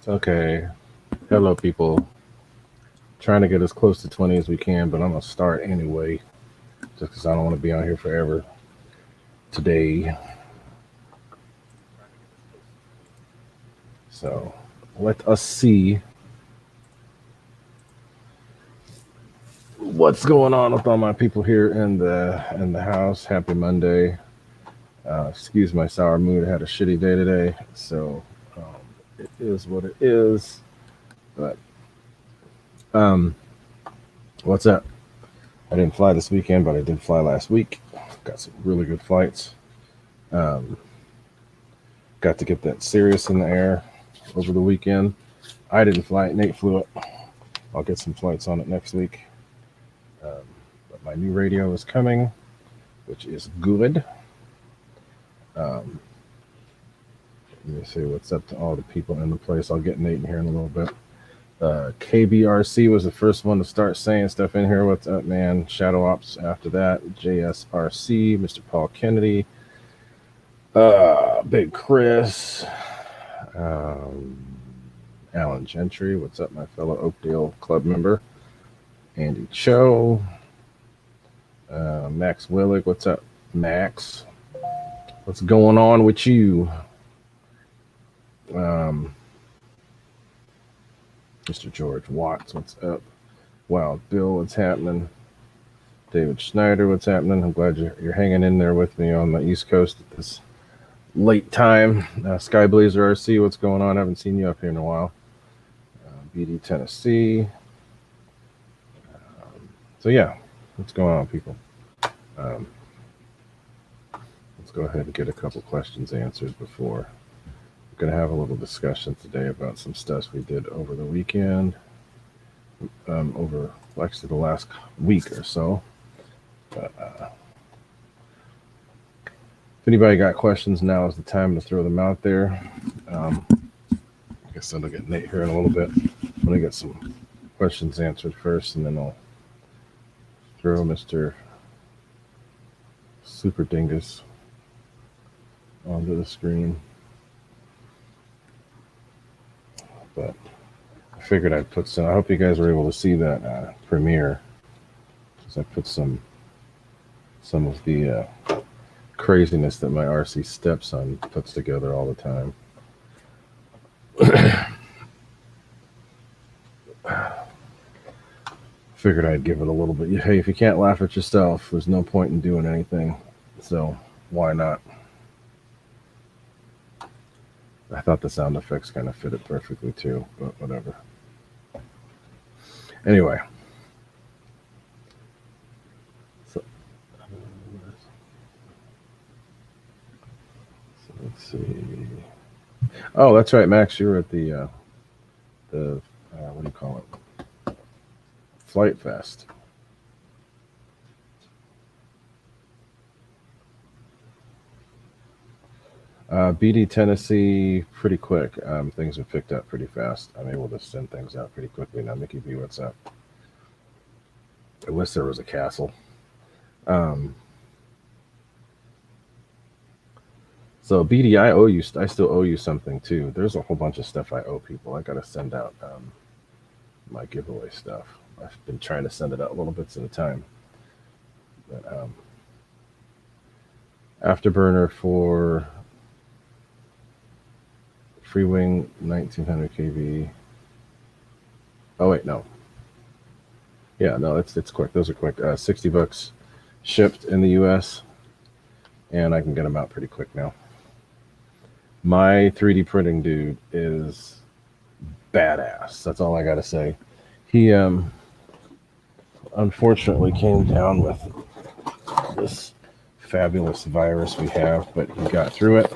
Okay. Hello, people. Trying to get as close to 20 as we can, but I'm going to start anyway, just because I don't want to be on here forever today. So let us see what's going on with all my people here in the house. Happy Monday. Excuse my sour mood. I had a shitty day today, so it is what it is. But um, what's up? I didn't fly this weekend, but I did fly last week. Got some really good flights. Um, got to get that Sirius in the air over the weekend. I didn't fly it. Nate flew it. I'll get some flights on it next week. Um, but my new radio is coming, which is good. Um, Let me see what's up to all the people in the place. I'll get Nate in here in a little bit. KBRC was the first one to start saying stuff in here. What's up, man? Shadow Ops after that. JSRC, Mr. Paul Kennedy, Big Chris, um, Alan Gentry. What's up, my fellow Oakdale Club member? Andy Cho, Max Willick. What's up, Max? What's going on with you? Mr. George Watts, what's up? Wild Bill, what's happening? David Schneider, what's happening? I'm glad you're hanging in there with me on the East Coast at this late time. Skyblazer RC, what's going on? I haven't seen you up here in a while. BD Tennessee. So yeah, what's going on, people? Let's go ahead and get a couple questions answered before. We're going to have a little discussion today about some stuff we did over the weekend, over actually the last week or so. But if anybody got questions, now is the time to throw them out there. I guess I'll get Nate here in a little bit. I'm going to get some questions answered first, and then I'll throw Mr. Super Dingus onto the screen. But I figured I'd put some. I hope you guys were able to see that premiere, because I put some of the craziness that my RC stepson puts together all the time. Figured I'd give it a little bit. Hey, if you can't laugh at yourself, there's no point in doing anything. So why not? I thought the sound effects kind of fit it perfectly too, but whatever. Anyway. So let's see. Oh, that's right, Max. You were at the what do you call it? Flight Fest. BD Tennessee, pretty quick. Things have picked up pretty fast. I'm able to send things out pretty quickly now. Mickey B, what's up? I wish there was a castle. So BD, I owe you. I still owe you something too. There's a whole bunch of stuff I owe people. I gotta send out my giveaway stuff. I've been trying to send it out little bits at a time. But Afterburner for Free Wing 1900 kV. Oh wait, no. Yeah, no, it's quick. Those are quick. $60 shipped in the US, and I can get them out pretty quick now. My 3D printing dude is badass. That's all I gotta say. He unfortunately came down with this fabulous virus we have, but he got through it.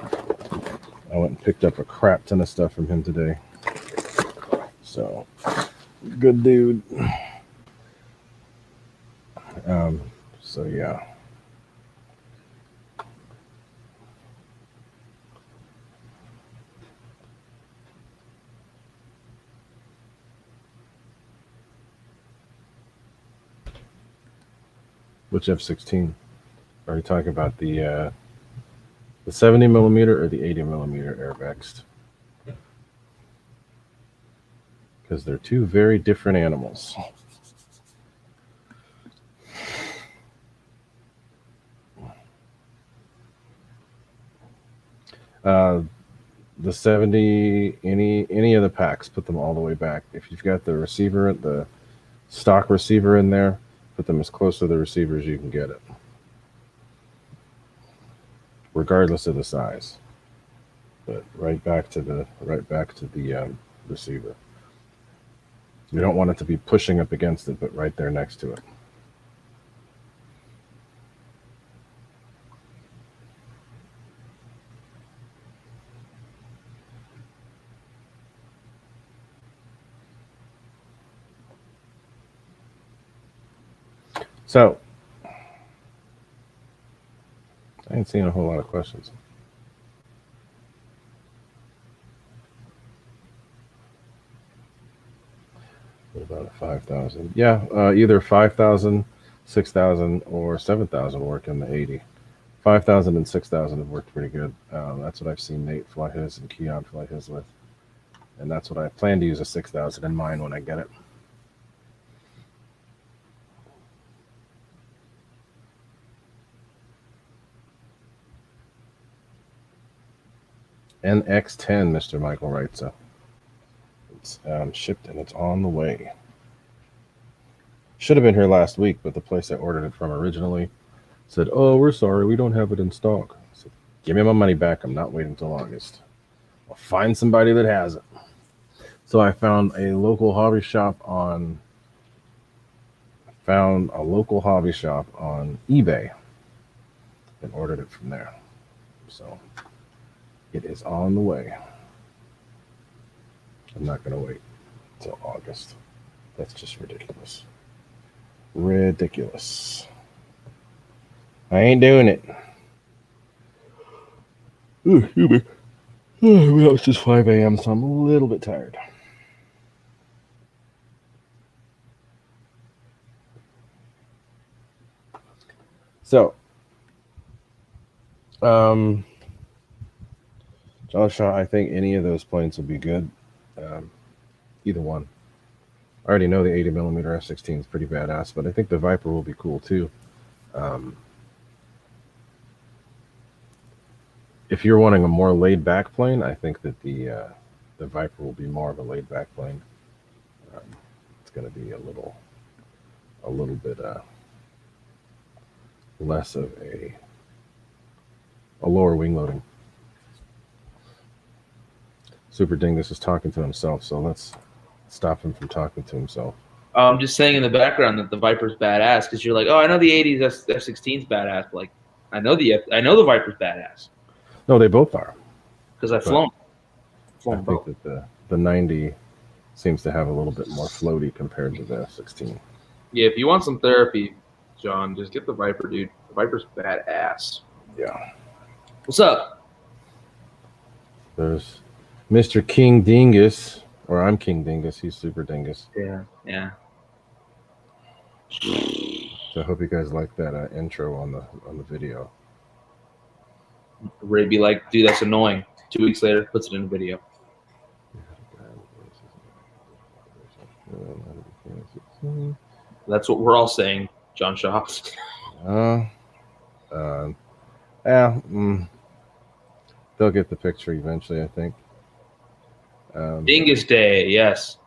I went and picked up a crap ton of stuff from him today. So, good dude. So yeah. Which F-16? Are you talking about the 70 millimeter or the 80 millimeter air vexed? because they're two very different animals. The 70, any of the packs, put them all the way back. If you've got the receiver, the stock receiver in there, put them as close to the receiver as you can get it, regardless of the size. But right back to the receiver. You don't want it to be pushing up against it, but right there next to it. So, I ain't seen a whole lot of questions. What about a 5,000? Yeah, either 5,000, 6,000, or 7,000 work in the 80. 5,000 and 6,000 have worked pretty good. That's what I've seen Nate fly his and Keon fly his with. And that's what I plan to use a 6,000 in mine when I get it. NX10, Mr. Michael writes. It's shipped and it's on the way. Should have been here last week, but the place I ordered it from originally said, "Oh, we're sorry, we don't have it in stock." I said, "Give me my money back. I'm not waiting till August. I'll find somebody that has it." So I found a local hobby shop on eBay and ordered it from there. So it is on the way. I'm not going to wait until August. That's just ridiculous. Ridiculous. I ain't doing it. Ooh, excuse me. Well, it's just 5 a.m., so I'm a little bit tired. So, John Shaw, I think any of those planes will be good. Either one. I already know the 80mm F-16 is pretty badass, but I think the Viper will be cool too. If you're wanting a more laid-back plane, I think that the Viper will be more of a laid-back plane. It's going to be a little bit less of a lower wing loading. Super Dingus is talking to himself, so let's stop him from talking to himself. I'm just saying in the background that the Viper's badass because you're like, oh, I know the 80s F-16's badass, but like, I know the Viper's badass. No, they both are. Because I've flown. I think that the 90 seems to have a little bit more floaty compared to the F-16. Yeah, if you want some therapy, John, just get the Viper, dude. The Viper's badass. Yeah. What's up? There's Mr. King Dingus, or I'm King Dingus. He's Super Dingus. Yeah. So I hope you guys like that intro on the video. Ray be like, dude, that's annoying. 2 weeks later, puts it in a video. That's what we're all saying, John Shaw. They'll get the picture eventually, I think. Dingus Day, yes.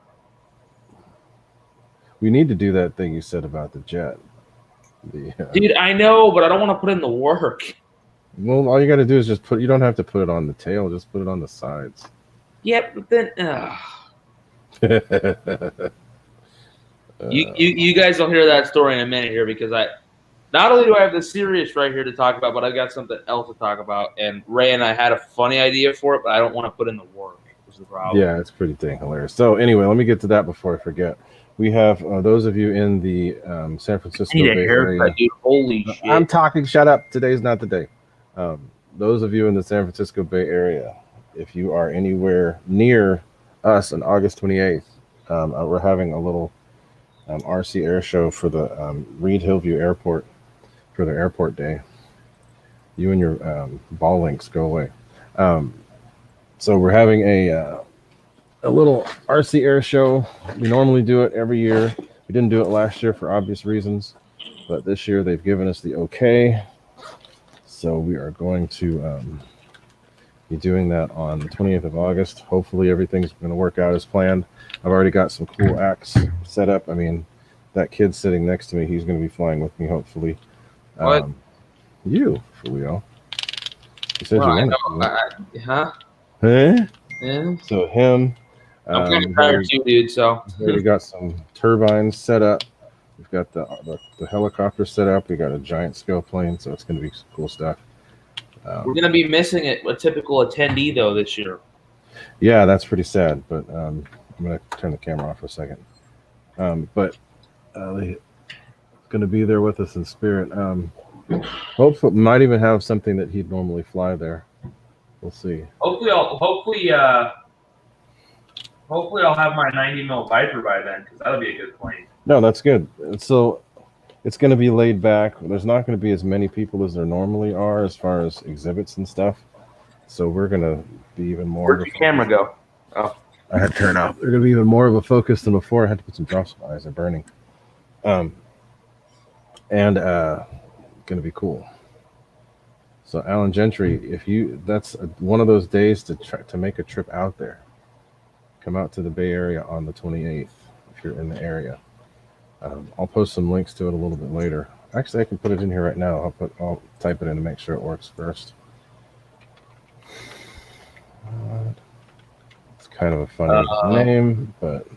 We need to do that thing you said about the jet. Dude, I know, but I don't want to put in the work. Well, all you got to do is just you don't have to put it on the tail, just put it on the sides. Yeah, but then, you guys will hear that story in a minute here because not only do I have the Sirius right here to talk about, but I've got something else to talk about. And Ray and I had a funny idea for it, but I don't want to put in the work. Is the problem. Yeah, it's pretty dang hilarious. So anyway, let me get to that before I forget. We have those of you in the San Francisco Bay Area. Dude. Holy shit! I'm talking. Shut up. Today's not the day. Those of you in the San Francisco Bay Area, if you are anywhere near us on August 28th, we're having a little RC air show for the Reed Hillview Airport for their airport day. You and your ball links go away. So we're having a a little RC air show. We normally do it every year. We didn't do it last year for obvious reasons, but this year they've given us the okay. So we are going to be doing that on the 28th of August. Hopefully everything's going to work out as planned. I've already got some cool acts set up. I mean, that kid sitting next to me, he's going to be flying with me, hopefully. What? You, for real. You said Well, you I wanted know. Huh? Huh? Yeah. So him. I'm kind of tired too, dude. So We've already got some turbines set up. We've got the helicopter set up. We got a giant scale plane, so it's going to be some cool stuff. we're gonna be missing a typical attendee though this year. Yeah, that's pretty sad. But I'm going to turn the camera off for a second. But he's going to be there with us in spirit. Hopefully, might even have something that he'd normally fly there. We'll see. Hopefully I'll have my 90 mil Viper by then, because that'll be a good plane. No, that's good. So it's going to be laid back. There's not going to be as many people as there normally are as far as exhibits and stuff. So we're going to be even more. Where'd your camera go? Oh, I had to turn off. They're going to be even more of a focus than before. I had to put some drops. My eyes are burning. And going to be cool. So Alan Gentry, that's one of those days to make a trip out there. Come out to the Bay Area on the 28th if you're in the area. I'll post some links to it a little bit later. Actually, I can put it in here right now. I'll type it in to make sure it works first. It's kind of a funny name, but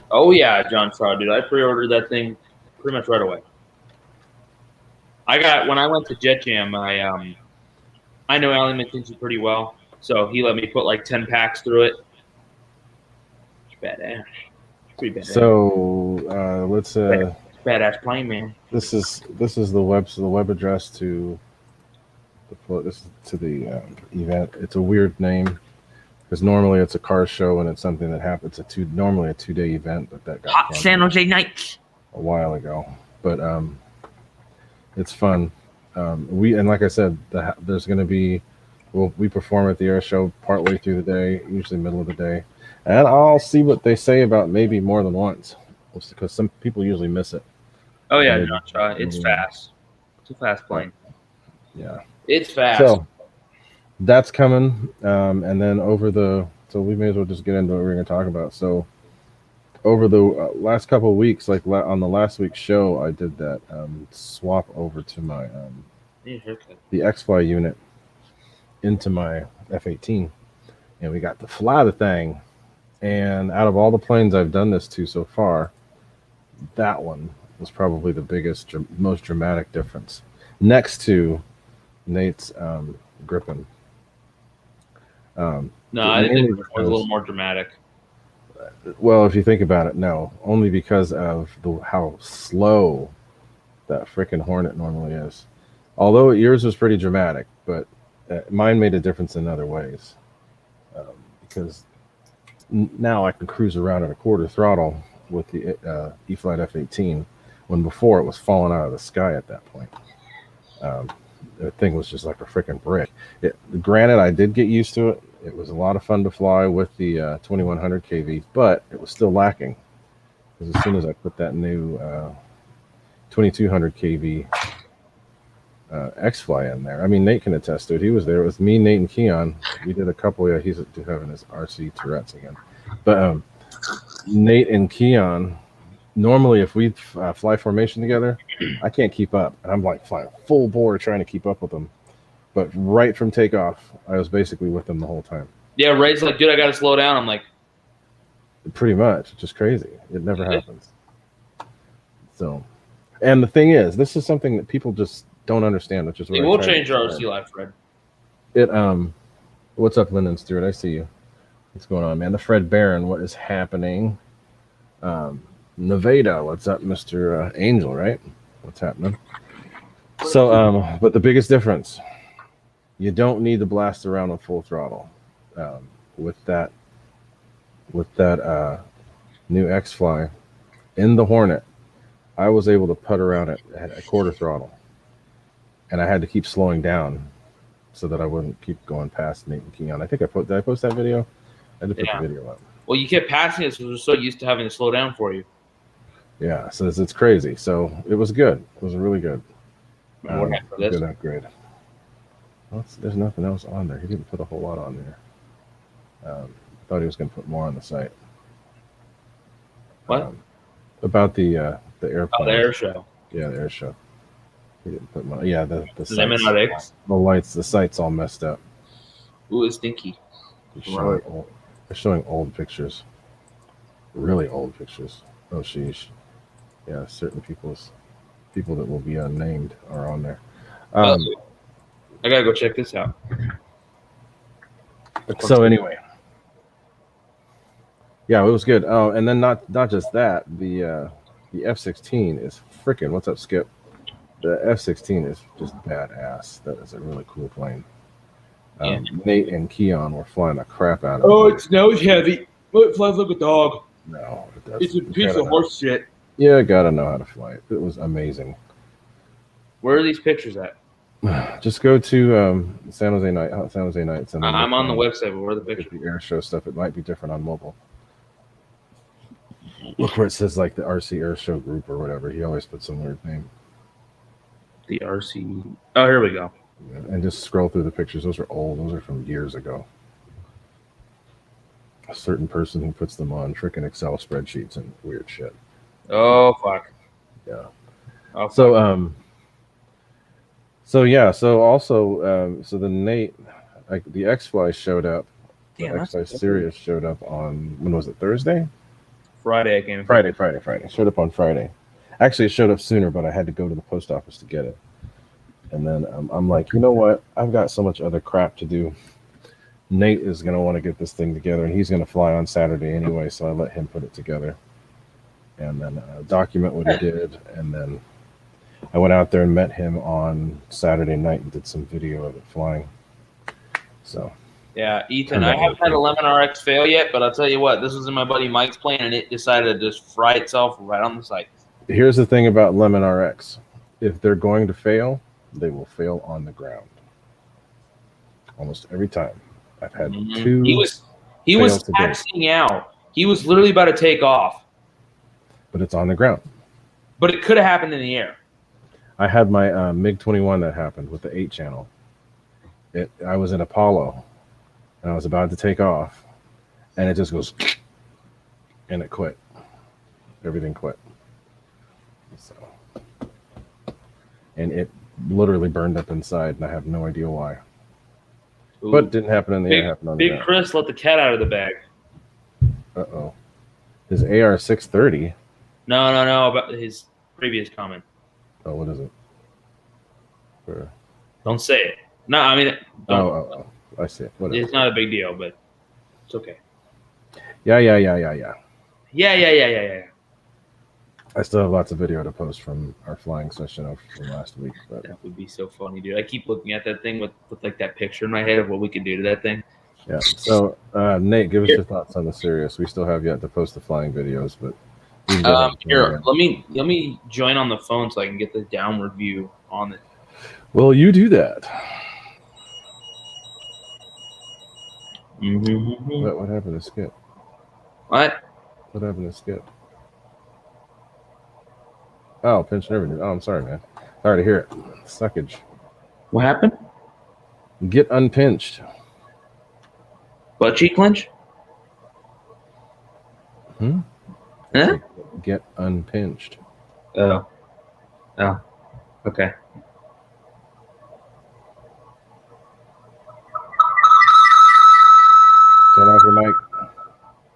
oh yeah, John Fraud, dude. I pre-ordered that thing pretty much right away. When I went to Jet Jam, I know Alan McKinsey pretty well, so he let me put like 10 packs through it. It's badass. Pretty badass. So let's badass plane, man. This is the web address to the event. It's a weird name because normally it's a car show and it's something that happens. Normally a 2-day event, but that got Hot San Jose Nights a while ago. But it's fun. And like I said, there's going to be we perform at the air show partway through the day, usually middle of the day, and I'll see what they say about maybe more than once because some people usually miss it. Oh yeah, John, it's fast. It's a fast plane. Yeah, it's fast. So that's coming, and then so we may as well just get into what we're going to talk about. So over the last couple of weeks, like on the last week's show, I did that swap over to my the Xfly unit into my F-18, and we got to fly the thing. And out of all the planes I've done this to so far, that one was probably the biggest, most dramatic difference, next to Nate's Griffin. No, I think it was a little more dramatic. Well, if you think about it, no. Only because of how slow that freaking Hornet normally is. Although yours was pretty dramatic, but mine made a difference in other ways. Because now I can cruise around at a quarter throttle with the Eflite F-18, when before it was falling out of the sky at that point. The thing was just like a freaking brick. Granted, I did get used to it. It was a lot of fun to fly with the 2100 kV, but it was still lacking. Because as soon as I put that new 2200 kV Xfly in there, I mean, Nate can attest to it. He was there. It was me, Nate, and Keon. We did a couple. Yeah, he's having his RC Tourette's again. But Nate and Keon, normally if we fly formation together, I can't keep up. And I'm like flying full bore trying to keep up with them. But right from takeoff, I was basically with them the whole time. Yeah, Ray's like, dude, I got to slow down. I'm like, pretty much. It's just crazy. It never happens. So, and the thing is, this is something that people just don't understand, which is what we'll change our RC life, Fred. What's up, Lyndon Stewart? I see you. What's going on, man? The Fred Barron, what is happening? Nevada, what's up, Mr. Angel, right? What's happening? So, but the biggest difference, you don't need to blast around on full throttle. With that new Xfly in the Hornet, I was able to putt around at a quarter throttle, and I had to keep slowing down so that I wouldn't keep going past Nate and Keon. I think did I post that video? I had to put the video up. Well, you kept passing us because we're so used to having to slow down for you. Yeah, so it's crazy. So it was good. It was really good. Good upgrade. Well, there's nothing else on there. He didn't put a whole lot on there. I thought he was going to put more on the site. What? About the airplane. Oh, the air show. Yeah, the air show. He didn't put my, yeah, the sites, the lights, the site's all messed up. Ooh, it's stinky. They're showing old pictures. Really old pictures. Oh, sheesh. Yeah, certain people that will be unnamed are on there. I gotta go check this out. So anyway, yeah, it was good. Oh, and then not just that, the F-16 is freaking. What's up, Skip? The F-16 is just badass. That is a really cool plane. Nate and Keon were flying the crap out of it. Oh, it's nose heavy. Oh, it flies like a dog. No, it doesn't. It's a piece of horse shit. Yeah, gotta know how to fly it. It was amazing. Where are these pictures at? Just go to San Jose Nights. And I'm on the website, but where are the pictures? The air show stuff. It might be different on mobile. Look where it says like the RC Air Show Group or whatever. He always puts some weird name. The RC. Oh, here we go. Yeah, and just scroll through the pictures. Those are old. Those are from years ago. A certain person who puts them on freaking Excel spreadsheets and weird shit. Oh fuck. Yeah. Oh, fuck. So the Nate, like the Xfly showed up. Damn, the Xfly Sirius showed up on, when was it, Thursday? Friday I came. Friday. Showed up on Friday. Actually, it showed up sooner, but I had to go to the post office to get it. And then I'm like, you know what? I've got so much other crap to do. Nate is going to want to get this thing together, and he's going to fly on Saturday anyway, so I let him put it together. And then document what he did, and then I went out there and met him on Saturday night and did some video of it flying. So yeah, Ethan, I haven't had a Lemon RX fail yet, but I'll tell you what, this was in my buddy Mike's plane, and it decided to just fry itself right on the site. Here's the thing about Lemon RX: if they're going to fail, they will fail on the ground. Almost every time. I've had two. He was taxiing out. He was literally about to take off. But it's on the ground. But it could have happened in the air. I had my MiG-21 that happened with the 8-channel. I was in Apollo, and I was about to take off, and it just goes, and it quit. Everything quit. So, and it literally burned up inside, and I have no idea why. Ooh. But it didn't happen in the air. Happened on the ground. Big Chris let the cat out of the bag. Uh-oh. His AR-630. No, about his previous comment. Oh, what is it? Don't say it. No, I mean, oh, I see it. It's not a big deal, but it's okay. Yeah. Yeah. I still have lots of video to post from our flying session from last week. But that would be so funny, dude. I keep looking at that thing with like that picture in my head of what we could do to that thing. Yeah. So, Nate, give us your thoughts on the Sirius. We still have yet to post the flying videos, but here, let me join on the phone so I can get the downward view on it. Well, you do that. Mm-hmm. What happened to Skip? What happened to Skip? Oh, pinch nerve. Oh, I'm sorry, man. Sorry to hear it. Suckage. What happened? Get unpinched. Butt cheek clench? Huh? Get unpinched. Oh. Okay. Turn off your mic.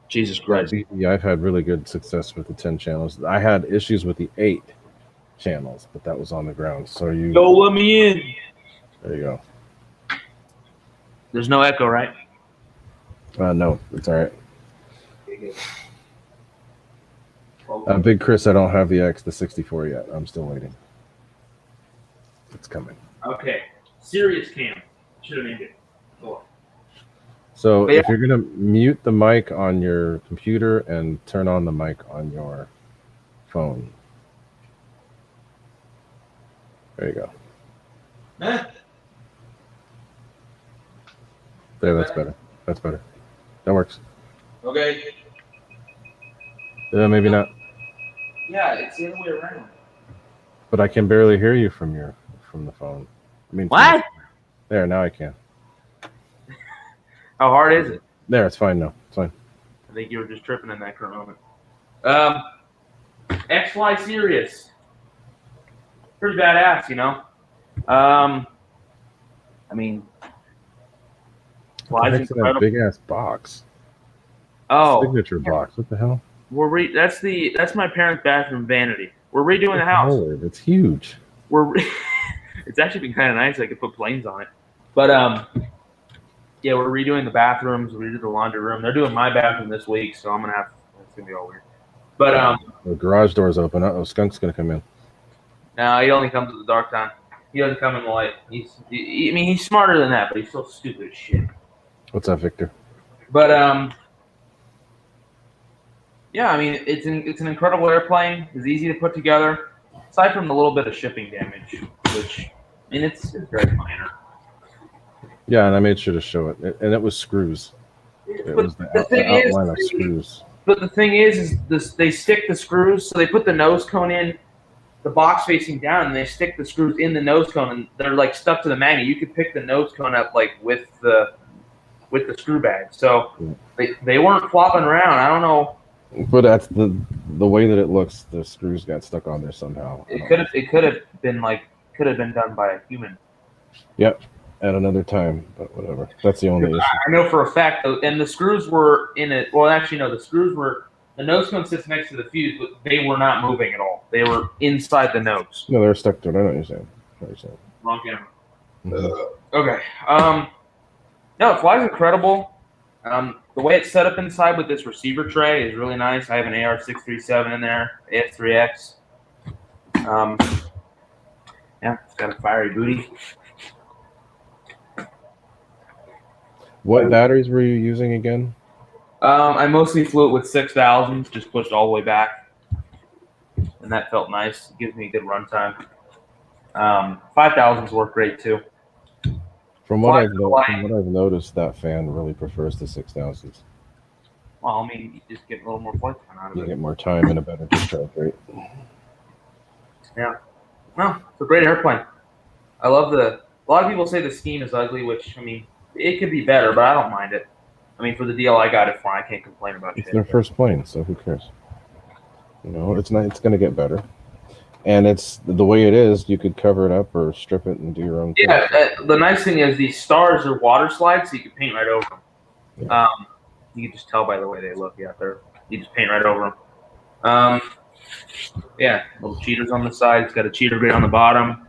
Jesus Christ. Yeah, I've had really good success with the 10 channels. I had issues with the 8 channels, but that was on the ground. So you go let me in. There you go. There's no echo, right? No, it's all right. Big Chris, I don't have the 64 yet. I'm still waiting. It's coming. Okay. Sirius cam. Should have named it. Cool. So if you're going to mute the mic on your computer and turn on the mic on your phone. There you go. There, that's better. That works. Okay. Maybe not. Yeah, it's the other way around. But I can barely hear you from the phone. I mean, What? There, now I can. How hard is it? There, it's fine now. It's fine. I think you were just tripping in that current moment. Xfly Sirius. Pretty badass, you know? I mean, What the heck's in that big ass box? Oh, signature box. What the hell? That's my parents' bathroom vanity. We're redoing the house. Oh, it's huge. It's actually been kind of nice. I could put planes on it. But yeah, we're redoing the bathrooms. We redid the laundry room. They're doing my bathroom this week, so it's gonna be all weird. But the garage door's open. Uh-oh, skunk's gonna come in. No, he only comes at the dark time. He doesn't come in the light. He's smarter than that, but he's still stupid as shit. What's up, Victor? But yeah, I mean it's an incredible airplane. It's easy to put together, aside from a little bit of shipping damage, which I mean it's very minor. Yeah, and I made sure to show it, and it was screws. It was the outline of screws. But the thing is they stick the screws, so they put the nose cone in, the box facing down, and they stick the screws in the nose cone, and they're like stuck to the magnet. You could pick the nose cone up like with the screw bag, so they weren't flopping around. I don't know. But that's the way that it looks. The screws got stuck on there somehow. It could have been done by a human. Yep, at another time, but whatever. That's the only issue. I know for a fact, and the screws were in it. Well, actually, no, the nose cone sits next to the fuse, but they were not moving at all. They were inside the nose. No, they're stuck to it. I know what you're saying. Wrong camera. Mm-hmm. Okay. No, it flies incredible. The way it's set up inside with this receiver tray is really nice. I have an AR-637 in there, AF3X. Yeah, it's got a fiery booty. What batteries were you using again? I mostly flew it with 6,000s, just pushed all the way back, and that felt nice. It gives me a good runtime. 5,000s work great too. From what I've noticed, that fan really prefers the 6,000s. Well, I mean, you just get a little more flight time out of it. You get more time and a better discharge rate. Yeah. No, it's a great airplane. I love a lot of people say the scheme is ugly, which, I mean, it could be better, but I don't mind it. I mean, for the deal I got it for, I can't complain about it. It's their first plane, so who cares? You know, it's going to get better. And it's the way it is, you could cover it up or strip it and do your own thing. Yeah, the nice thing is these stars are water slides, so you can paint right over them. Yeah. You can just tell by the way they look. Yeah, you just paint right over them. Yeah, little cheaters on the side. It's got a cheater grid on the bottom.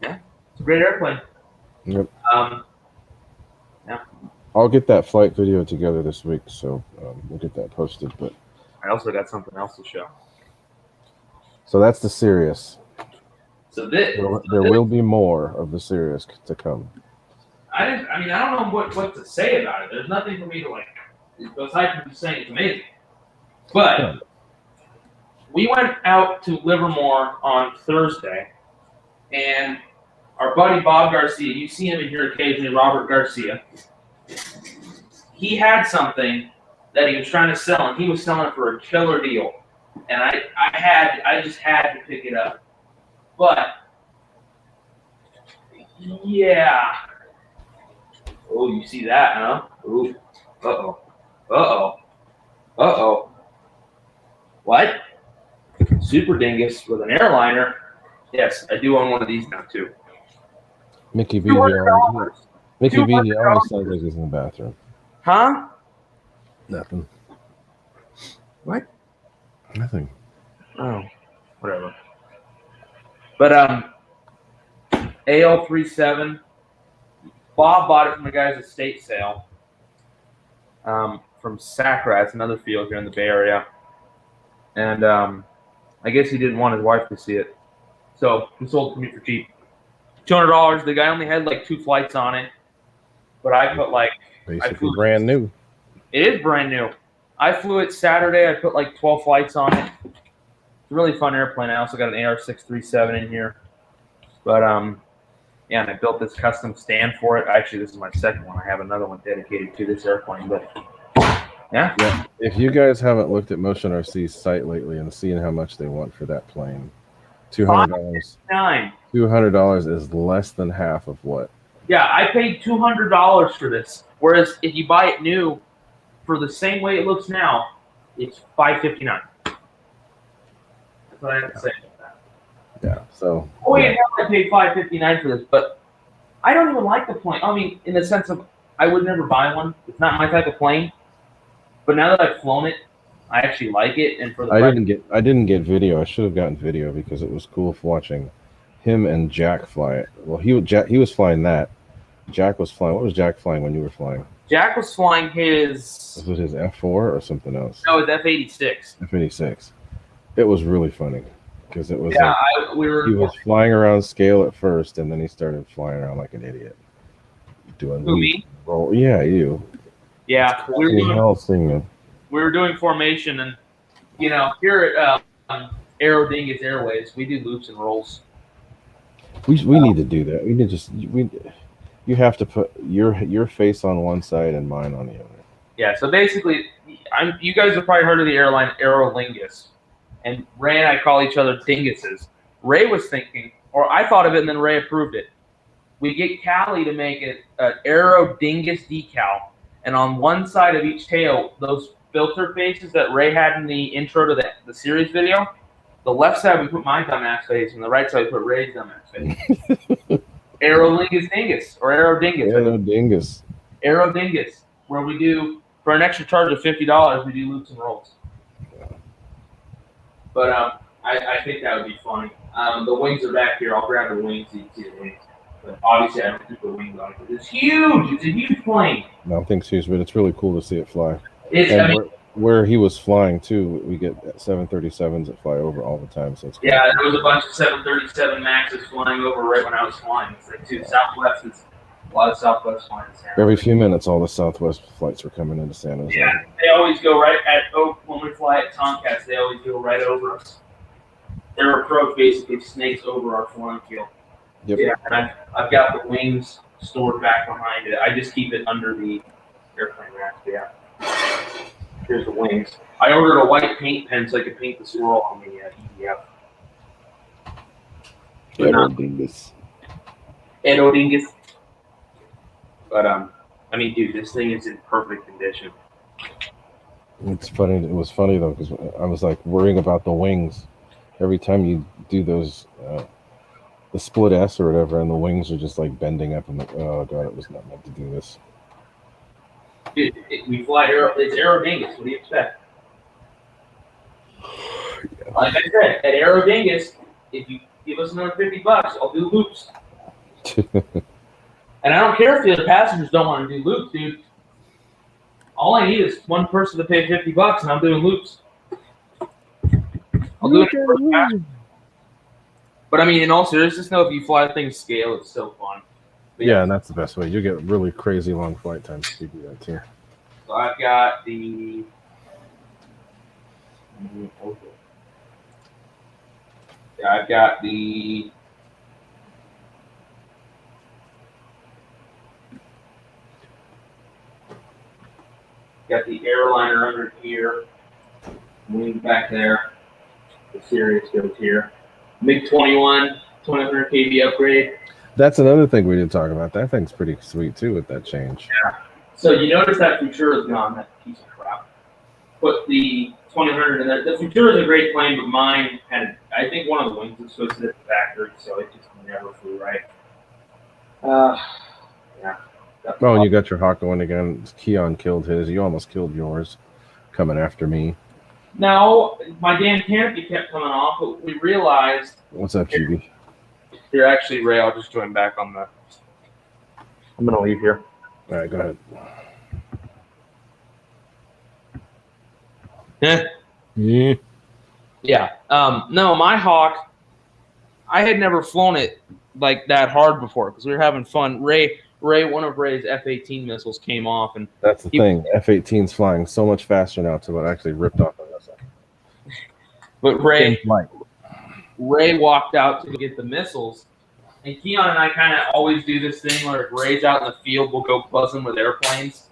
Yeah, it's a great airplane. Yep. Yeah. I'll get that flight video together this week, so we'll get that posted. But I also got something else to show. So that's the Sirius. So there will be more of the Sirius to come. I don't know what to say about it. There's nothing for me to like, aside from just saying it's amazing. But we went out to Livermore on Thursday, and our buddy Bob Garcia, you see him in here occasionally, Robert Garcia. He had something that he was trying to sell, and he was selling it for a killer deal. And I just had to pick it up. But yeah. Oh, you see that, huh? Ooh. Uh-oh. Uh-oh. Uh-oh. What? Super Dingus with an airliner. Yes, I do own one of these now too. Mickey B always sounds like he's in the bathroom. Huh? Nothing. What? Nothing. Oh, whatever. But AL37. Bob bought it from a guy's estate sale. From Sacra, it's another field here in the Bay Area. And I guess he didn't want his wife to see it. So he sold it to me for cheap. $200. The guy only had like 2 flights on it. But I put like basically brand new. It is brand new. I flew it Saturday. I put like 12 flights on it. It's a really fun airplane. I also got an AR-637 in here. But yeah, and I built this custom stand for it. Actually, this is my second one. I have another one dedicated to this airplane. But Yeah. If you guys haven't looked at Motion RC's site lately and seen how much they want for that plane, $200. $200 is less than half of what? Yeah, I paid $200 for this. Whereas if you buy it new, for the same way it looks now, it's $559. That's what I have to say about that. Yeah. So. Oh yeah, I paid $559 for this, but I don't even like the plane. I mean, in the sense of I would never buy one. It's not my type of plane. But now that I've flown it, I actually like it. And for the I didn't get video. I should have gotten video because it was cool watching him and Jack fly it. Well, he was flying that. Jack was flying. What was Jack flying when you were flying? Jack was flying his. Was it his F4 or something else? No, it's F86. F86. It was really funny because it was. Yeah, he was flying around scale at first, and then he started flying around like an idiot, doing me? Roll. Yeah, you. Yeah, we were doing formation, and here at Aero Dingus Airways, we do loops and rolls. We need to do that. We need you have to put your face on one side and mine on the other. Yeah, so basically, you guys have probably heard of the airline Aerolingus, and Ray and I call each other dinguses. Ray was thinking, or I thought of it, and then Ray approved it. We get Callie to make an Aero Dingus decal, and on one side of each tail, those filter faces that Ray had in the intro to the Sirius video, the left side we put my dumbass face, and the right side we put Ray's dumbass face. Aerolingus Dingus, or Aero Dingus. Aero Dingus. Aero Dingus, where we do, for an extra charge of $50, we do loops and rolls. But I think that would be funny. The wings are back here. I'll grab the wings so you can see the wings. But obviously, I don't put the wings on it. It's huge. It's a huge plane. Nothing's huge, but it's really cool to see it fly. Where he was flying too, we get 737s that fly over all the time. So it's cool. Yeah, there was a bunch of 737 Maxes flying over right when I was flying. It's like Southwest. It's a lot of Southwest flying in San Jose. Every few minutes, all the Southwest flights were coming into San Jose. Yeah, they always go right at when we fly at Tomcats. They always go right over us. Their approach basically snakes over our flying field. Yep. Yeah, and I've got the wings stored back behind it. I just keep it under the airplane rack. Yeah. Here's the wings. I ordered a white paint pen so I could paint the swirl on the EDF. Aerodingus. Aerodingus. But I mean, dude, this thing is in perfect condition. It's funny. It was funny though because I was like worrying about the wings. Every time you do those, the split S or whatever, and the wings are just like bending up. I'm like, oh god, it was not meant to do this. Dude, we fly it's Aerodingus. What do you expect? Yeah. Like I said, at Aerodingus, if you give us another $50, I'll do loops. And I don't care if the other passengers don't want to do loops, dude. All I need is one person to pay $50, and I'm doing loops. I'll do it for the passenger. But I mean, in all seriousness, though, if you fly things scale, it's so fun. But yeah, and that's the best way. You get really crazy long flight times if you do that too. So I've got the. Yeah, I've got the. Got the airliner under here. Wing back there. The Sirius goes here. MiG-21, 2100 kV upgrade. That's another thing we didn't talk about. That thing's pretty sweet too with that change. Yeah. So you notice that Futura is gone, that piece of crap. Put the 2000 in there. The Futura is a great plane, but mine had, I think one of the wings was supposed to hit the factory, so it just never flew right. Yeah. Oh, and you got your Hawk going again. Keon killed his. You almost killed yours coming after me. No, my damn canopy kept coming off, but we realized. What's up, GB? Here, actually, Ray, I'll just join back on the. I'm going to leave here. All right, go ahead. Yeah. No, my Hawk, I had never flown it like that hard before because we were having fun. Ray, one of Ray's F-18 missiles came off, and that's the thing. F-18's flying so much faster now to what actually ripped off on us. But Ray walked out to get the missiles, and Keon and I kind of always do this thing where if Ray's out in the field, we'll go buzzing with airplanes.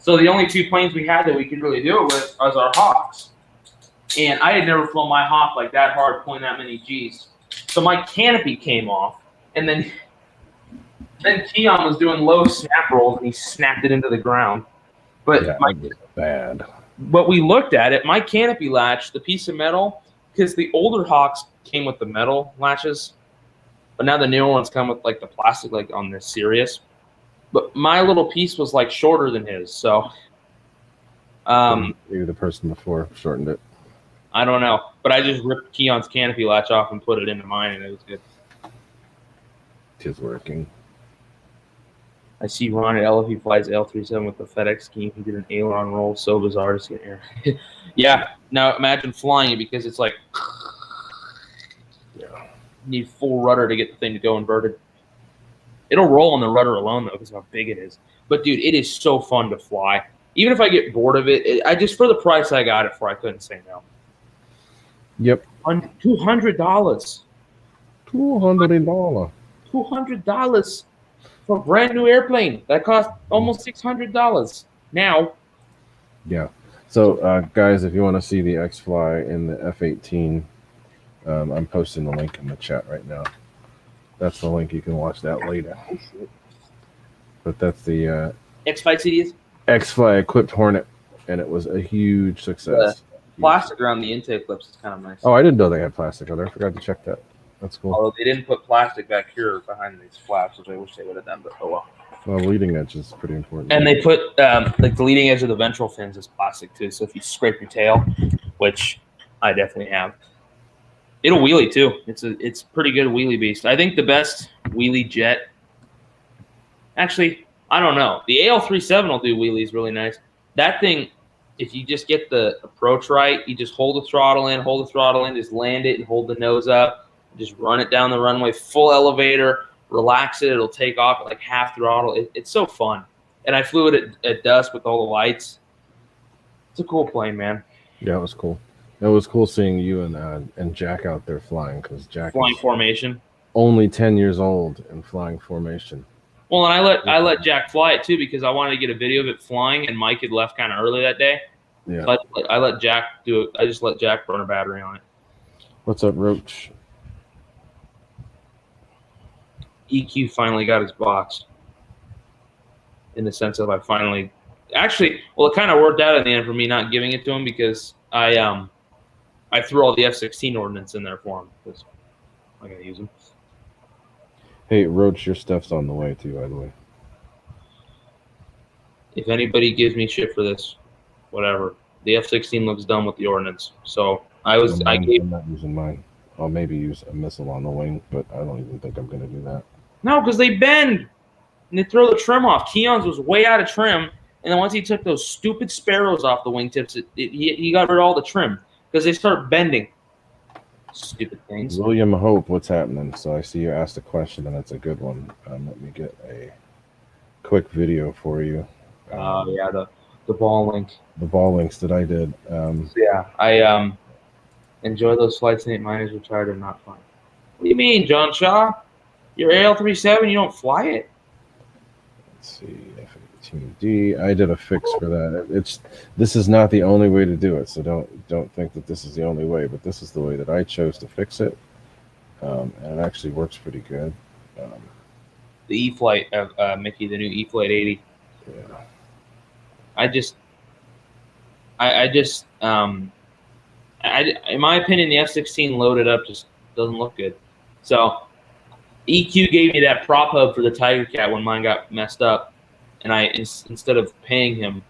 So the only two planes we had that we could really do it with was our Hawks. And I had never flown my Hawk like that hard, pulling that many Gs. So my canopy came off, and then Keon was doing low snap rolls, and he snapped it into the ground. But yeah, it was bad. But we looked at it. My canopy latch, the piece of metal, because the older Hawks came with the metal latches, but now the newer ones come with like the plastic, like on the Sirius. But my little piece was like shorter than his, so maybe the person before shortened it. I don't know, but I just ripped Keon's canopy latch off and put it into mine, and it was good. Tis working. I see Ron at LFE flies L37 with the FedEx scheme. He did an aileron roll, so bizarre to get here. Yeah, now imagine flying it because it's like you need full rudder to get the thing to go inverted. It'll roll on the rudder alone though, because of how big it is. But dude, it is so fun to fly. Even if I get bored of it, I just for the price I got it for, I couldn't say no. Yep. $200. $200. $200 for a brand new airplane that cost almost $600 now. Yeah. So, guys, if you want to see the Xfly in the F-18, I'm posting the link in the chat right now. That's the link. You can watch that later. But that's the Xfly CDs? Xfly equipped Hornet, and it was a huge success. Plastic around the intake clips is kind of nice. Oh, I didn't know they had plastic on there. I forgot to check that. That's cool. Although they didn't put plastic back here behind these flaps, which I wish they would have done, but oh well. Well, leading edge is pretty important. And they put like the leading edge of the ventral fins is plastic too. So if you scrape your tail, which I definitely have, it'll wheelie too. It's pretty good wheelie beast. I think the best wheelie jet. Actually, I don't know. The AL37 will do wheelies really nice. That thing, if you just get the approach right, you just hold the throttle in, just land it and hold the nose up, just run it down the runway, full elevator, relax it, it'll take off at like half throttle. It's so fun. And I flew it at dusk with all the lights. It's a cool plane, man. Yeah, it was cool. It was cool seeing you and Jack out there flying, because Jack flying is formation. Only 10 years old and flying formation. Well, and I let Jack fly it too because I wanted to get a video of it flying, and Mike had left kind of early that day. Yeah. So I let Jack do it. I just let Jack burn a battery on it. What's up, Roach? EQ finally got his box. In the sense of I finally, actually, well, it kind of worked out in the end for me not giving it to him because I threw all the F-16 ordnance in there for him because I'm not gonna use them. Hey, Roach, your stuff's on the way too, by the way. If anybody gives me shit for this, whatever. The F-16 looks done with the ordnance. So I'm not using mine. I'll maybe use a missile on the wing, but I don't even think I'm going to do that. No, because they bend and they throw the trim off. Keon's was way out of trim, and then once he took those stupid sparrows off the wingtips, he got rid of all the trim because they start bending. Stupid things. William Hope, what's happening? So I see you asked a question, and it's a good one. Let me get a quick video for you. Yeah, the ball link. The ball links that I did. Yeah, I enjoy those flights. Nate, mine is retired and not flying. What do you mean, John Shaw? Your AL-37, you don't fly it? Let's see, F-18D. I did a fix for that. This is not the only way to do it, so don't think that this is the only way. But this is the way that I chose to fix it, and it actually works pretty good. The E-Flight, Mickey, the new E-Flight 80. Yeah. In my opinion, the F-16 loaded up just doesn't look good. So EQ gave me that prop hub for the Tiger Cat when mine got messed up, and instead of paying him,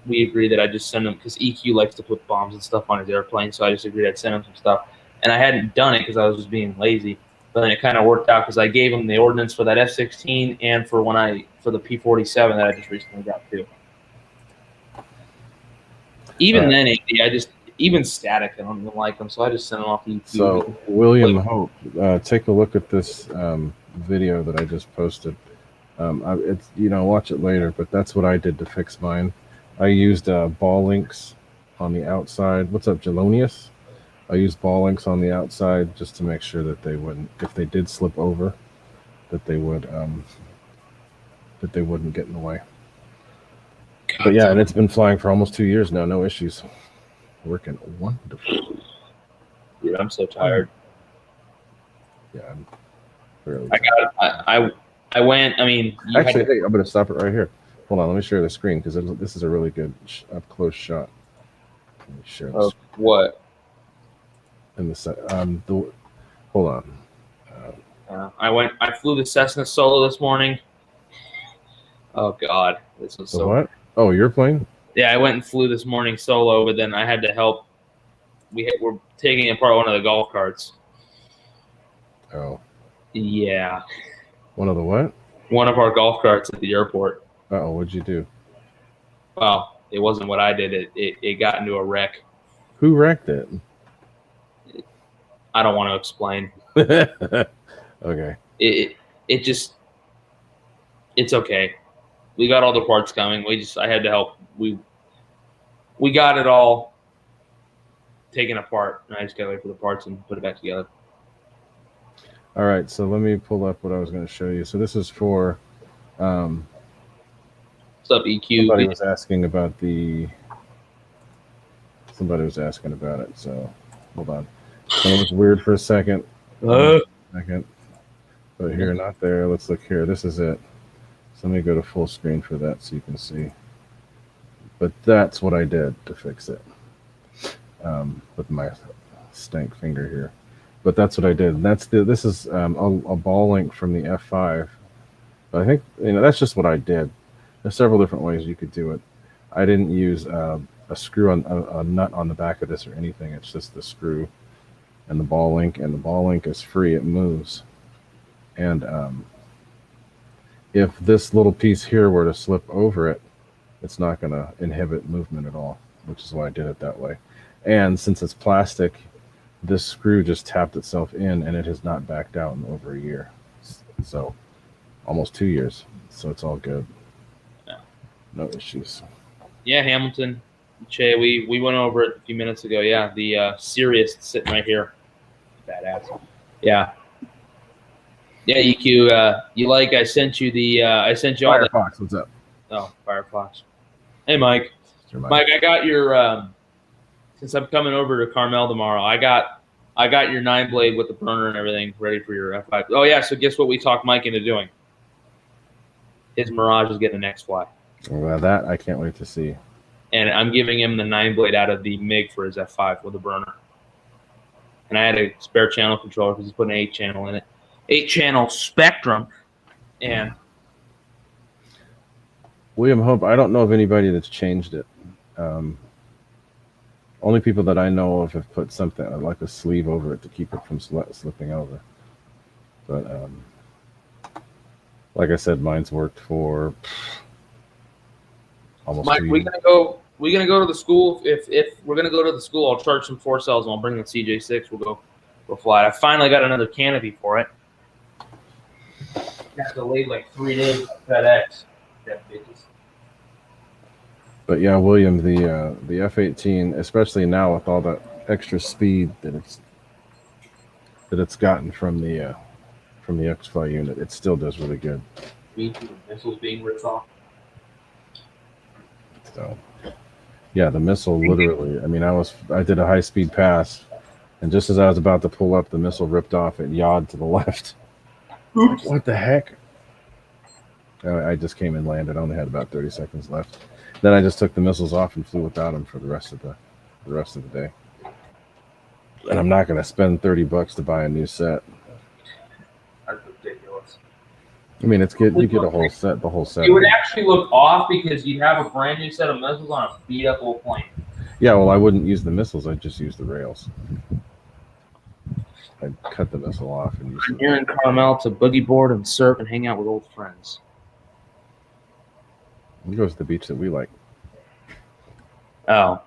we agreed that I just send him because EQ likes to put bombs and stuff on his airplane. So I just agreed I'd send him some stuff, and I hadn't done it because I was just being lazy. But then it kind of worked out because I gave him the ordnance for that F-16 and for the P-47 that I just recently got too. Even then, even static, I don't even like them, so I just sent them off to YouTube. So, William Hope, take a look at this video that I just posted. It's watch it later, but that's what I did to fix mine. I used ball links on the outside. What's up, Jelonius? I used ball links on the outside just to make sure that they wouldn't, if they did slip over, that they wouldn't get in the way. But yeah, and it's been flying for almost 2 years now. No issues. Working wonderful. Dude, I'm so tired. Yeah, I'm fairly I tired. got. I went. I mean, Actually, hey, I'm going to stop it right here. Hold on, let me share the screen because this is a really good up close shot. Let me share this. What? In the hold on. I flew the Cessna solo this morning. Oh God, this was so. What? Oh, your plane? Yeah, I went and flew this morning solo, but then I had to help. We're taking apart one of the golf carts. Oh. Yeah. One of the what? One of our golf carts at the airport. Uh-oh, what'd you do? Well, it wasn't what I did. It got into a wreck. Who wrecked it? I don't want to explain. Okay. It's okay. We got all the parts coming. I had to help. We got it all taken apart, and I just gotta wait for the parts and put it back together. All right, so let me pull up what I was going to show you. So this is for What's up, EQ? Somebody was asking about it, so hold on. So it was weird for a second. But here, not there. Let's look here. This is it. So let me go to full screen for that so you can see. But that's what I did to fix it with my stank finger here. But that's what I did. This is a ball link from the F5. But I think that's just what I did. There's several different ways you could do it. I didn't use a screw on a nut on the back of this or anything. It's just the screw and the ball link, and the ball link is free. It moves. And if this little piece here were to slip over it, it's not going to inhibit movement at all, which is why I did it that way. And since it's plastic, this screw just tapped itself in, and it has not backed out in over a year. So almost 2 years. So it's all good. Yeah. No issues. Yeah, Hamilton. Che, we went over it a few minutes ago. Yeah, the Sirius sitting right here. Badass. Yeah. Yeah, EQ. I sent you all Firefox, what's up? Oh, Firefox. Hey, Mike. Mike, I got your. Since I'm coming over to Carmel tomorrow, I got your 9-blade with the burner and everything ready for your F5. Oh yeah, so guess what we talked Mike into doing? His Mirage is getting an Xfly. Well, that I can't wait to see. And I'm giving him the 9-blade out of the MiG for his F5 with a burner. And I had a spare channel controller because he's putting an 8-channel in it. 8-channel Spectrum. And William Hope, I don't know of anybody that's changed it. Only people that I know of have put something like a sleeve over it to keep it from slipping over. But like I said, mine's worked for almost. Mike, we're gonna go to the school. If we're gonna go to the school, I'll charge some 4 cells and I'll bring the CJ6. We'll go fly it. I finally got another canopy for it. Got delayed like 3 days on FedEx. That bitches. But yeah, William, the F-18, especially now with all that extra speed that it's gotten from the Xfly unit, it still does really good. Missiles being ripped off. So, yeah, the missile literally. I mean, I did a high-speed pass, and just as I was about to pull up, the missile ripped off. It yawed to the left. Oops. What the heck? I just came and landed. I only had about 30 seconds left. Then I just took the missiles off and flew without them for the rest of the day. And I'm not going to spend $30 to buy a new set. That's ridiculous. I mean, it's good. You get a whole set, the whole set. It would actually look off because you'd have a brand new set of missiles on a beat up old plane. Yeah, well, I wouldn't use the missiles. I'd just use the rails. I'd cut the missile off and use Here in Carmel to boogie board and surf and hang out with old friends. It goes to the beach that we like. Oh.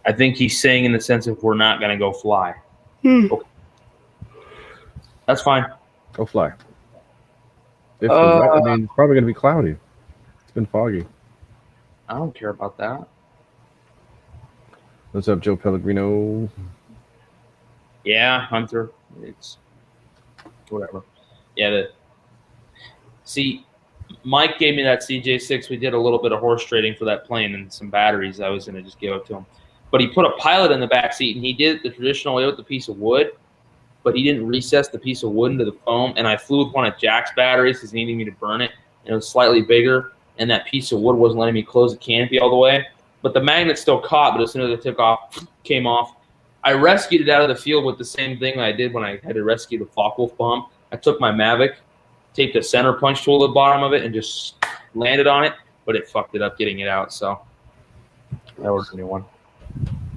I think he's saying in the sense of we're not going to go fly. Okay. That's fine. Go fly. It's probably going to be cloudy. It's been foggy. I don't care about that. What's up, Joe Pellegrino? Yeah, Hunter. It's whatever. Yeah, see, Mike gave me that CJ6. We did a little bit of horse trading for that plane and some batteries I was going to just give up to him. But he put a pilot in the back seat, and he did it the traditional way with the piece of wood, but he didn't recess the piece of wood into the foam. And I flew with one of Jack's batteries because he needed me to burn it, and it was slightly bigger, and that piece of wood wasn't letting me close the canopy all the way. But the magnet still caught, but as soon as it took off, came off. I rescued it out of the field with the same thing I did when I had to rescue the Focke-Wulf bomb. I took my Mavic, taped a center punch tool to the bottom of it, and just landed on it, but it fucked it up getting it out, so that was a new one.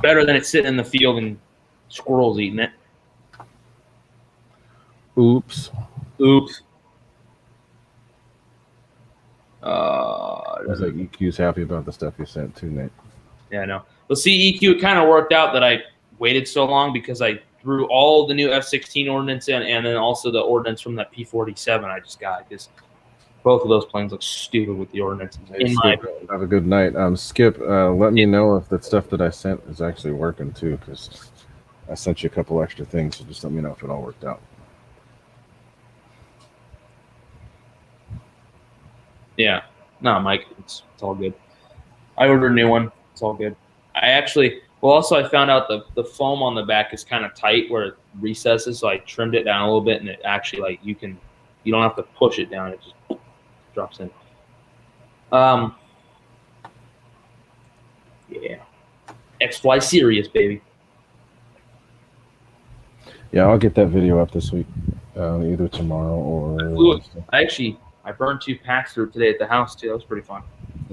Better than it sitting in the field and squirrels eating it. Oops. I was like, EQ's happy about the stuff you sent too, Nate. Yeah, I know. Well, see, EQ, it kind of worked out that I waited so long because I threw all the new F-16 ordnance in, and then also the ordnance from that P-47 I just got, because both of those planes look stupid with the ordnance. Hey, have a good night. Skip, let me know if the stuff that I sent is actually working too, because I sent you a couple extra things, so just let me know if it all worked out. Yeah. No, Mike, it's all good. I ordered a new one. It's all good. I found out the foam on the back is kind of tight where it recesses, so I trimmed it down a little bit, and it actually, like, you don't have to push it down. It just drops in. Yeah. Xfly Sirius, baby. Yeah, I'll get that video up this week, either tomorrow or... I burned 2 packs through today at the house, too. That was pretty fun.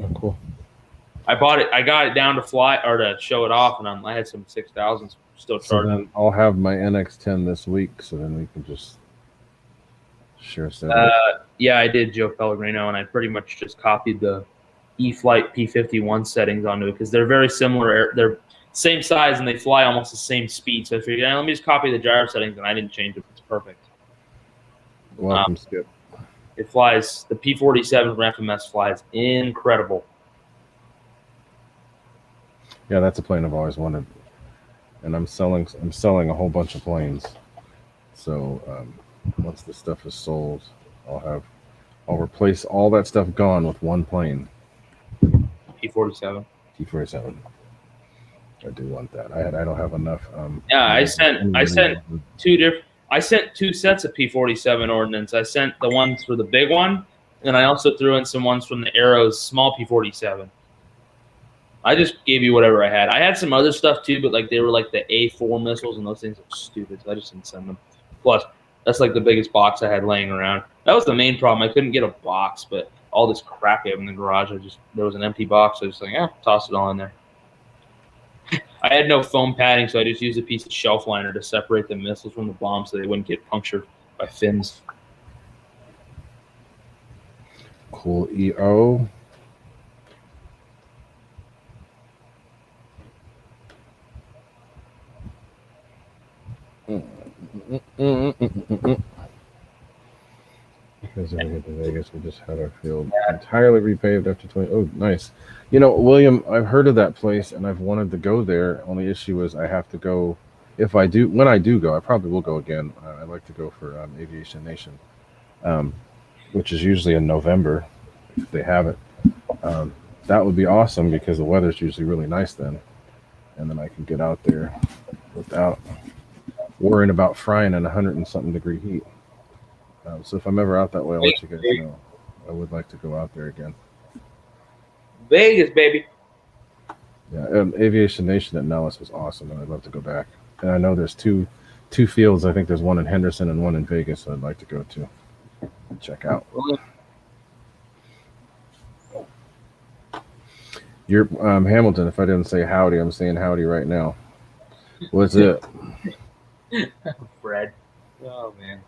Oh, cool. I bought it. I got it down to fly or to show it off, and I had some 6,000s still charging. So then I'll have my NX10 this week, so then we can just share stuff. Yeah, I did Joe Pellegrino, and I pretty much just copied the Eflite P51 settings onto it because they're very similar. They're same size, and they fly almost the same speed. So I figured, let me just copy the gyro settings, and I didn't change it. It's perfect. Welcome, Skip. It flies. The P47 from FMS flies incredible. Yeah, that's a plane I've always wanted, and I'm selling a whole bunch of planes. So once the stuff is sold, I'll replace all that stuff gone with one plane. P47. P47. I do want that. I don't have enough. Yeah, I sent 2 sets of P47 ordnance. I sent the ones for the big one, and I also threw in some ones from the Arrow's small P47. I just gave you whatever I had. I had some other stuff too, but like they were like the A4 missiles, and those things are stupid, so I just didn't send them. Plus, that's like the biggest box I had laying around. That was the main problem. I couldn't get a box, but all this crap I have in the garage, there was an empty box. So I was like, toss it all in there. I had no foam padding, so I just used a piece of shelf liner to separate the missiles from the bomb so they wouldn't get punctured by fins. Cool EO. Because if we get to Vegas, we just had our field entirely repaved after 20. Oh, nice. You know, William, I've heard of that place, and I've wanted to go there. Only issue is I have to go. When I do go, I probably will go again. I'd like to go for Aviation Nation, which is usually in November, if they have it. That would be awesome because the weather's usually really nice then, and then I can get out there without worrying about frying in 100 and something degree heat. So if I'm ever out that way, I'll let you guys know. I would like to go out there again. Vegas, baby. Yeah, Aviation Nation at Nellis was awesome, and I'd love to go back. And I know there's two fields. I think there's one in Henderson and one in Vegas, so I'd like to go to and check out. You're Hamilton. If I didn't say howdy, I'm saying howdy right now. What's it? Fred. Oh man.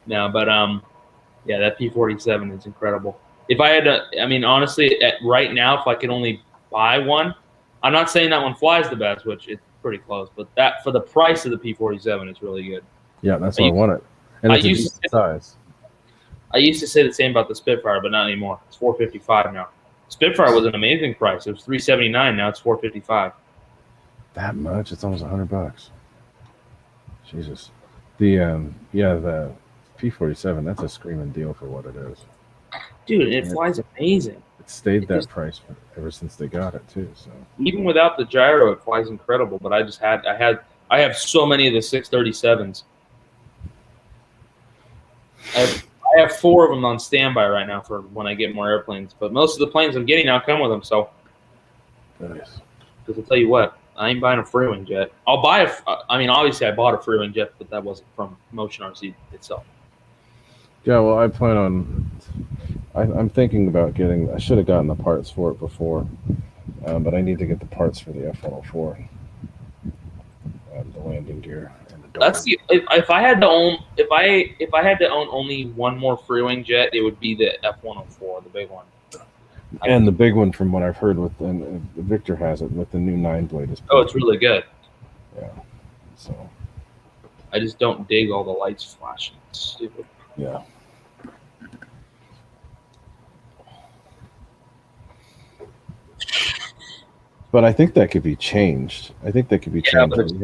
No, but yeah, that P47 is incredible. If I had to, I mean, honestly, right now, if I could only buy one, I'm not saying that one flies the best, which it's pretty close, but that for the price of the P47, it's really good. Yeah, that's why I want it. And it's a decent size. I used to say the same about the Spitfire, but not anymore. It's $455 now. Spitfire was an amazing price. It was $379. Now it's $455. That much? It's almost $100. Jesus. The P47, that's a screaming deal for what it is. Dude, it flies amazing. It stayed that price ever since they got it too. So even without the gyro, it flies incredible. But I have so many of the 637s. I have 4 of them on standby right now for when I get more airplanes. But most of the planes I'm getting now come with them. So, nice. Because I'll tell you what, I ain't buying a free-wing jet. I'll buy obviously I bought a free-wing jet, but that wasn't from Motion RC itself. Yeah, well, I plan on. I'm thinking about getting. I should have gotten the parts for it before, but I need to get the parts for the F-104, the landing gear and the door. That's if I had to own only one more free-wing jet, it would be the F-104, the big one. And the big one, from what I've heard, and Victor has it with the new 9-blade. It's really good. Yeah. So. I just don't dig all the lights flashing. It's stupid. Yeah. But I think that could be changed. But you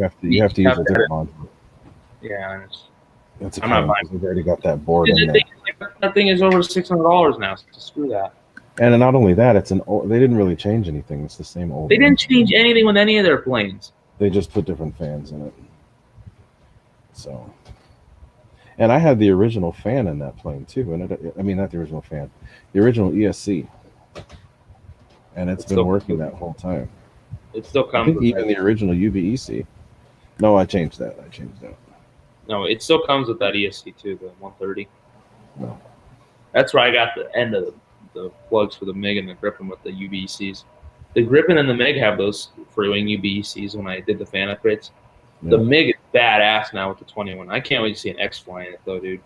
have to use a different module. Yeah. That's I'm not buying. We've already got that board in there. That thing is over $600 now. So screw that. And not only that, it's they didn't really change anything. It's the same old. They didn't change anything with any of their planes. They just put different fans in it. So. And I had the original fan in that plane too, and not the original fan, the original ESC, and it's been working that whole time. It still comes. I think even the original UBEC. No, I changed that. No, it still comes with that ESC too, the 130. No, that's where I got the end of the plugs for the MiG and the Gripen with the UBECs. The Gripen and the MiG have those free-wing UBECs when I did the fan upgrades. Yeah. The MiG is badass now with the 21. I can't wait to see an Xfly in it though, dude.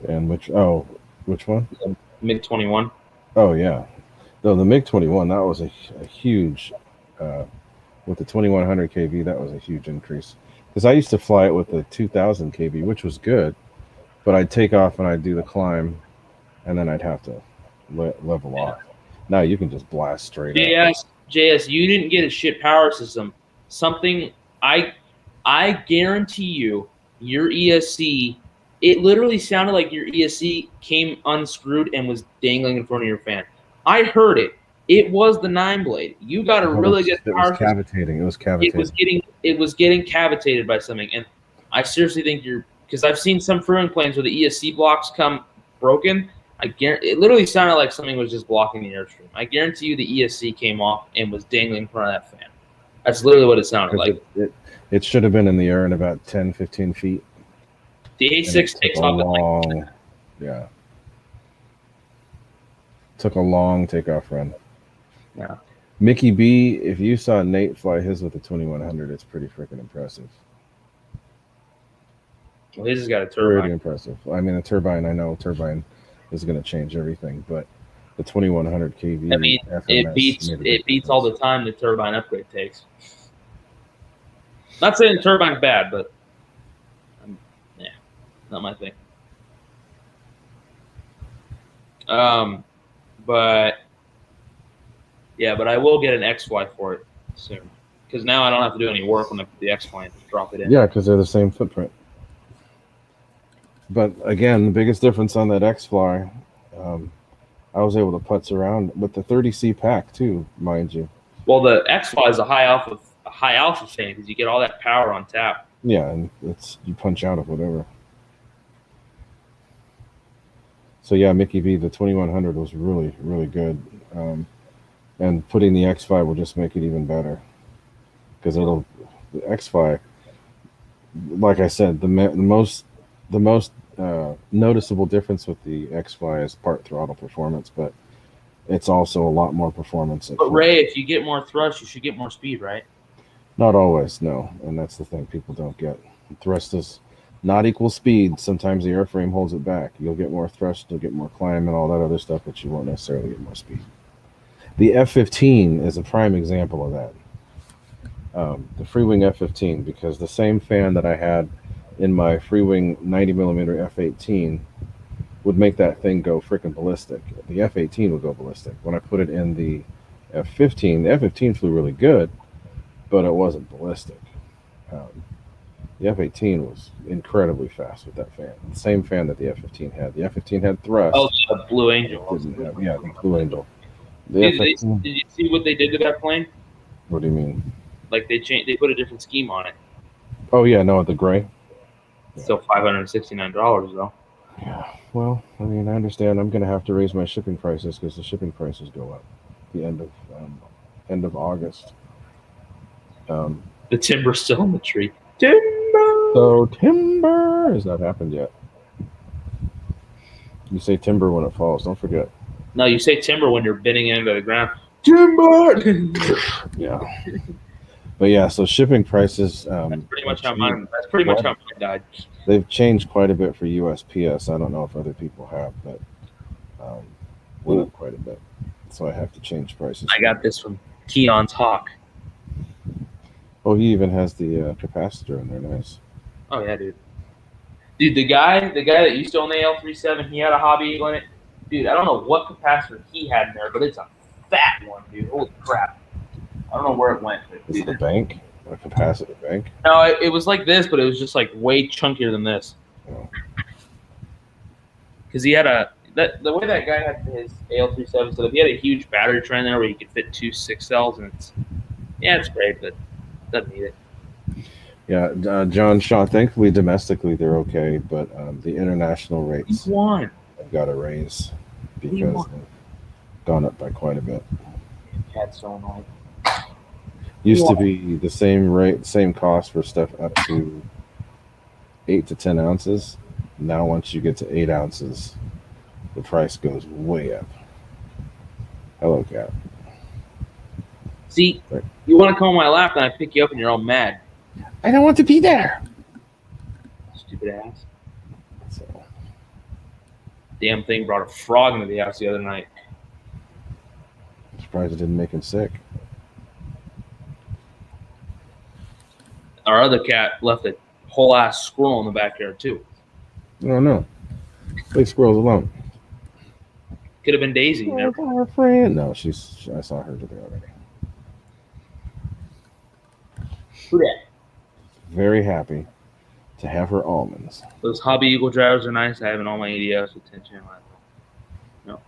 And which one? The MiG 21. Oh yeah, no, the MiG 21. That was a huge with the 2100 kV. That was a huge increase because I used to fly it with the 2000 kV, which was good, but I'd take off and I'd do the climb, and then I'd have to level off. Now you can just blast straight up. JS, you didn't get a shit power system. Something I guarantee you, your ESC, it literally sounded like your ESC came unscrewed and was dangling in front of your fan. I heard it. It was the 9-blade. You got a really good power system. It was cavitating. It was getting cavitated by something, and I seriously think because I've seen some free-wing planes where the ESC blocks come broken. It literally sounded like something was just blocking the airstream. I guarantee you the ESC came off and was dangling in front of that fan. That's literally what it sounded like. It should have been in the air in about 10, 15 feet. The A6 takes off yeah. Took a long takeoff run. Yeah. Mickey B, if you saw Nate fly his with the 2100, it's pretty freaking impressive. Well, he's just got a turbine. Pretty impressive. I mean, the turbine, I know turbine is going to change everything, but the 2100 kV. I mean, FMS it beats all the time the turbine upgrade takes. Not saying the turbine's bad, but yeah, not my thing. But I will get an Xfly for it soon because now I don't have to do any work when I put the Xfly and just drop it in. Yeah, because they're the same footprint. But again, the biggest difference on that Xfly, I was able to putz around with the 30C pack too, mind you. Well, the Xfly is a high alpha fan because you get all that power on tap. Yeah, and you punch out of whatever. So yeah, Mickey V, the 2100 was really, really good, and putting the Xfly will just make it even better because the Xfly, like I said, the most noticeable difference with the Xfly is part throttle performance, but it's also a lot more performance. But Ray, if you get more thrust, you should get more speed, right? Not always, no, and that's the thing people don't get. Thrust is not equal speed. Sometimes the airframe holds it back. You'll get more thrust, you'll get more climb and all that other stuff, but you won't necessarily get more speed. The F-15 is a prime example of that. The free-wing F-15, because the same fan that I had in my free-wing 90mm F-18 would make that thing go freaking ballistic. The F-18 would go ballistic. When I put it in the F-15, the F-15 flew really good, but it wasn't ballistic. The F-18 was incredibly fast with that fan. The same fan that the F-15 had. The F-15 had thrust. Oh, the Blue Angel. It didn't have, yeah, the Blue Angel. The Did F-15. you see what they did to that plane? What do you mean? Like they put a different scheme on it. Oh yeah, no, the gray. Still $569 though. Yeah. Well, I mean, I understand. I'm going to have to raise my shipping prices because the shipping prices go up. The end of August. The timber's still in the tree. Timber. So timber has not happened yet. You say timber when it falls. Don't forget. No, you say timber when you're bending into the ground. Timber. Yeah. But yeah, so shipping prices. That's pretty much how mine died. They've changed quite a bit for USPS. I don't know if other people have, but went up quite a bit. So I have to change prices. I got this from Keon's Hawk. Oh, he even has the capacitor in there. Nice. Oh yeah, dude. Dude, the guy that used to own the L37, he had a Hobby Eagle in it. Dude, I don't know what capacitor he had in there, but it's a fat one, dude. Holy crap. I don't know where it went. Is it a bank? A capacitor bank? No, it was like this, but it was just like way chunkier than this. Because he had the way that guy had his AL37 set up, he had a huge battery tray in there where you could fit 2 6-cells, and it's great, but doesn't need it. Yeah, John Shaw. Thankfully, domestically they're okay, but the international rates have got a raise because they've gone up by quite a bit. Cat's so annoying. Used to be the same rate, same cost for stuff up to 8 to 10 ounces. Now, once you get to 8 ounces, the price goes way up. Hello, cat. See, you want to come on my lap, and I pick you up, and you're all mad. I don't want to be there. Stupid ass. So. Damn thing brought a frog into the house the other night. I'm surprised it didn't make him sick. Our other cat left a whole ass squirrel in the backyard too. Oh no. Leave squirrels alone. Could have been Daisy. Our friend. No, I saw her today already. Who that? Very happy to have her almonds. Those Hobby Eagle drivers are nice. I have in all my ADS with 10 channel. No.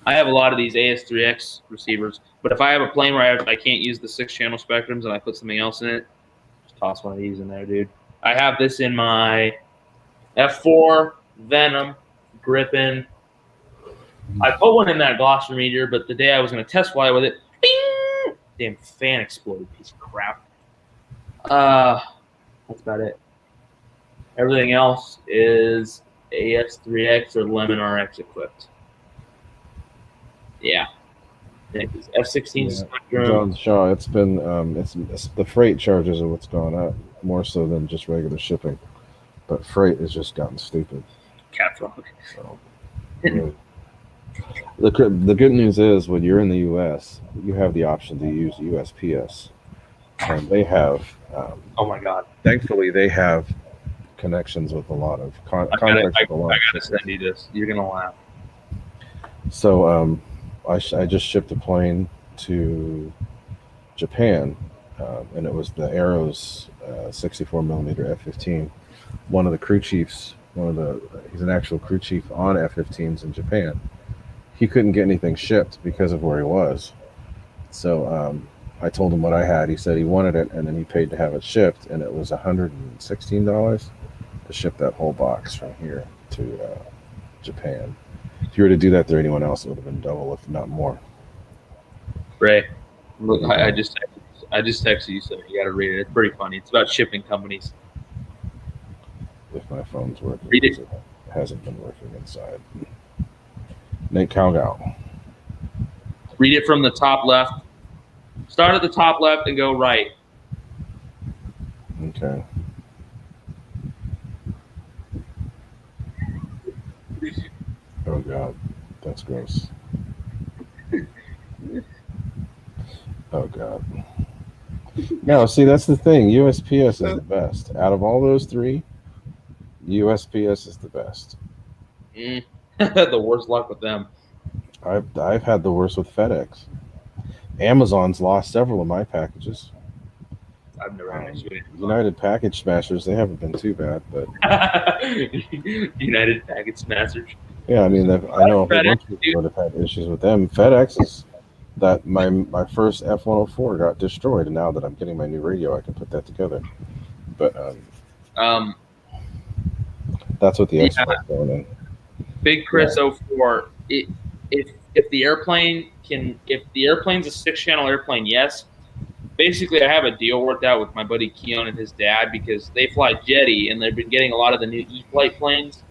I have a lot of these AS3X receivers, but if I have a plane where I can't use the 6-channel spectrums and I put something else in it, just toss one of these in there, dude. I have this in my F4, Venom, Griffin. I put one in that Gloucester meteor, but the day I was going to test fly with it, bing! Damn fan exploded, piece of crap. That's about it. Everything else is AS3X or Lemon RX equipped. Yeah. F-16 Spectrum. John Shaw, it's been it's the freight charges are what's gone up more so than just regular shipping, but freight has just gotten stupid. Cat frog. So, really. The good news is when you're in the U.S., you have the option to use USPS, and they have. Oh my God! Thankfully, they have connections with a lot of contracts with a lot. I gotta send you this. You're gonna laugh. So I just shipped a plane to Japan, and it was the Aero's 64 millimeter F-15. One of the crew chiefs, he's an actual crew chief on F-15s in Japan. He couldn't get anything shipped because of where he was. So I told him what I had. He said he wanted it, and then he paid to have it shipped, and it was $116 to ship that whole box from here to Japan. If you were to do that to anyone else, it would have been double, if not more. Ray, look, I just texted you, so you got to read it. It's pretty funny. It's about shipping companies. If my phone's working, read it. It hasn't been working inside. Nate Calgal. Read it from the top left. Start at the top left and go right. Okay. Oh God, that's gross. Oh God. No, see, that's the thing. USPS is the best. Out of all those three, USPS is the best. The worst luck with them. I've had the worst with FedEx. Amazon's lost several of my packages. I've never had an issue with it. United Package Smashers, they haven't been too bad, but United Package Smashers. yeah, I mean, I know a whole bunch of people that have had issues with them. FedEx is that my first F-104 got destroyed, and now that I'm getting my new radio, I can put that together. But that's what the Xfly is going in. Big Chris 04. If the airplane's a 6-channel airplane, yes. Basically, I have a deal worked out with my buddy Keon and his dad because they fly Jetty, and they've been getting a lot of the new Eflite planes,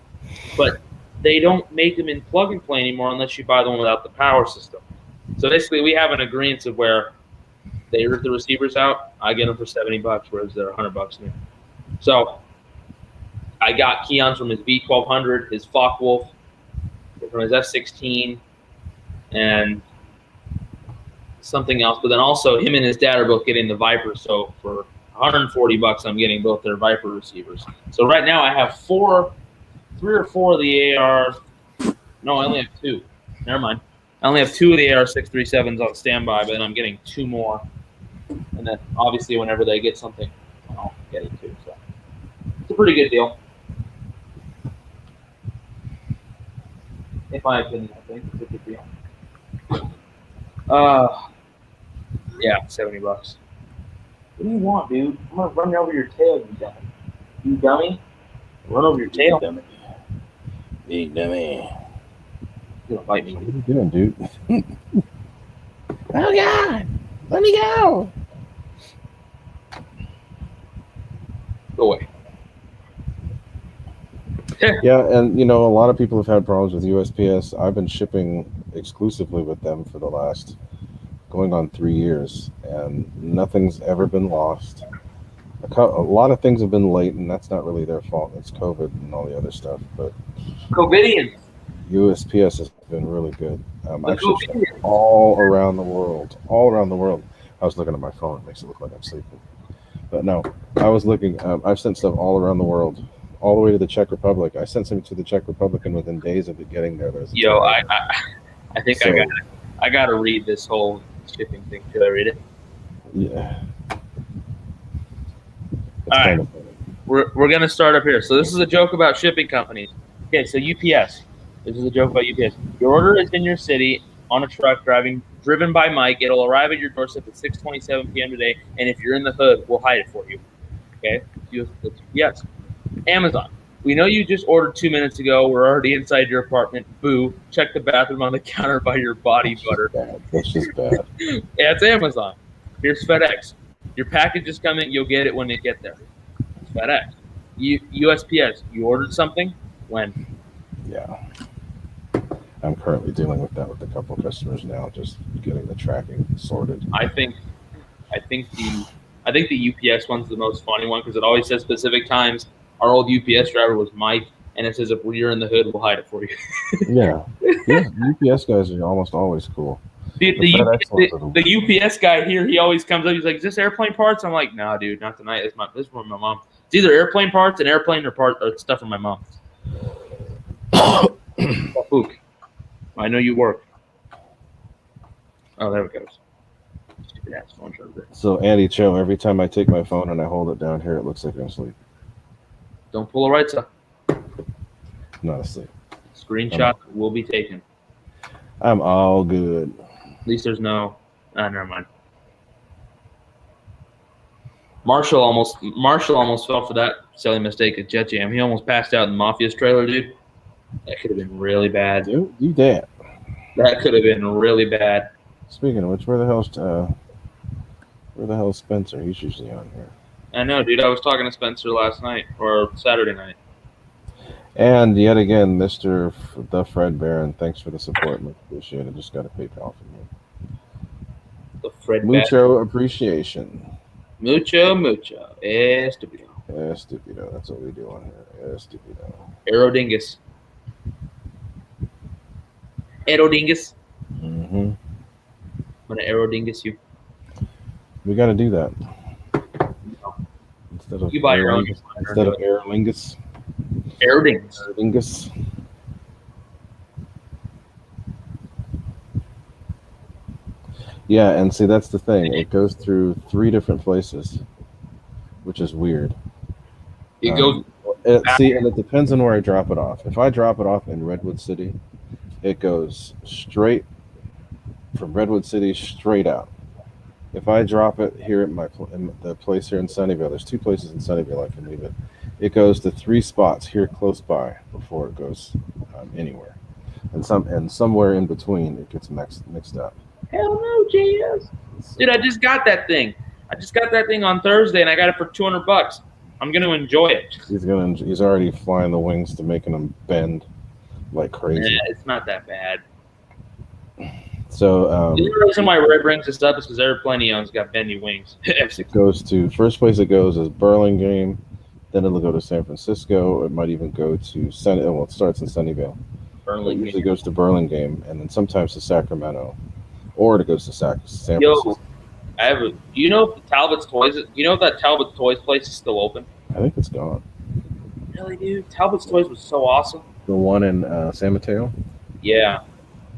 but they don't make them in plug and play anymore unless you buy the one without the power system. So basically, we have an agreement of where they rip the receivers out, I get them for $70, whereas they're $100 new. So I got Keon's from his V1200, his Focke-Wulf, from his F-16, and something else. But then also him and his dad are both getting the Viper. So for $140, I'm getting both their Viper receivers. So right now I have 3 or 4 of the AR. No, I only have 2. Never mind. I only have 2 of the AR-637s on standby, but then I'm getting 2 more. And then obviously whenever they get something, I'll get it too. So it's a pretty good deal. In my opinion, I think it's a good deal. Yeah, $70. What do you want, dude? I'm gonna run over your tail, you dummy. You dummy? Run over your tail. Dummy. Big dummy. You're gonna bite me. What are you doing, dude? Oh God! Let me go! Go away. Yeah, and a lot of people have had problems with USPS. I've been shipping exclusively with them for the last going on 3 years, and nothing's ever been lost. A lot of things have been late, and that's not really their fault. It's COVID and all the other stuff. But COVIDians. USPS has been really good. I've shipped all around the world. All around the world. I was looking at my phone. It makes it look like I'm sleeping. But no, I was looking. I've sent stuff all around the world. All the way to the Czech Republic. I sent something to the Czech Republic, and within days of it getting there, Yo, I think so, I gotta read this whole shipping thing. Should I read it? Yeah. All right. We're gonna start up here. So this is a joke about shipping companies. Okay, so UPS. This is a joke about UPS. Your order is in your city on a truck driven by Mike. It'll arrive at your doorstep at 6:27 p.m. today, and if you're in the hood, we'll hide it for you. Okay? Yes. Amazon. We know you just ordered 2 minutes ago. We're already inside your apartment. Boo. Check the bathroom on the counter by your body butter. That's just bad. Yeah, it's Amazon. Here's FedEx. Your package is coming. You'll get it when it gets there. It's FedEx. USPS. You ordered something? When? Yeah. I'm currently dealing with that with a couple of customers now, just getting the tracking sorted. I think the UPS one's the most funny one because it always says specific times. Our old UPS driver was Mike, and it says if you're in the hood, we'll hide it for you. Yeah. UPS guys are almost always cool. The UPS guy here, he always comes up. He's like, "Is this airplane parts?" I'm like, "No, dude, not tonight. This is from my mom. It's either airplane parts, an airplane, or stuff from my mom." Spook. I know you work. Oh, there it goes. Stupid ass phone charger. So Andy Cho, every time I take my phone and I hold it down here, it looks like I'm asleep. Don't pull a right side. Not asleep. Screenshot will be taken. I'm all good. At least there's no. Never mind. Marshall almost fell for that silly mistake at Jet Jam. He almost passed out in the Mafia's trailer, dude. That could have been really bad. Dude, you damn. That could have been really bad. Speaking of which, where the hell's Spencer? He's usually on here. I know, dude. I was talking to Spencer last night or Saturday night. And yet again, Mr. The Fred Barron, thanks for the support. Much appreciated. Just got a PayPal from you. The Fred Mucho appreciation. Mucho. Estupido. Estupido. That's what we do on here. Estupido. Aerodingus. Mm-hmm. I'm gonna aerodingus you. We got to do that. No. Instead of you buy your own. Instead of aerolingus. Aerodingus. Yeah, and see, that's the thing. It goes through 3 different places. which is weird. It goes. See, and it depends on where I drop it off. If I drop it off in Redwood City, it goes straight from Redwood City straight out. If I drop it here at in the place here in Sunnyvale, there's 2 places in Sunnyvale I can leave it. It goes to 3 spots here close by before it goes anywhere, and somewhere in between it gets mixed up. Hell no, JS. Dude, I just got that thing. I just got that thing on Thursday, and I got it for $200. I'm gonna enjoy it. He's already flying the wings to making them bend like crazy. It's not that bad. So the only reason why Ray brings this up is because Airplane Neon's got bendy wings. It goes to first place. It goes is Burlingame, then it'll go to San Francisco. It might even go to well, it starts in Sunnyvale. Burlingame. It usually goes to Burlingame, and then sometimes to Sacramento, or it goes to San Francisco. Do you know if Talbot's Toys? You know if that Talbot's Toys place is still open? I think it's gone. Really, dude? Talbot's Toys was so awesome. The one in San Mateo? Yeah.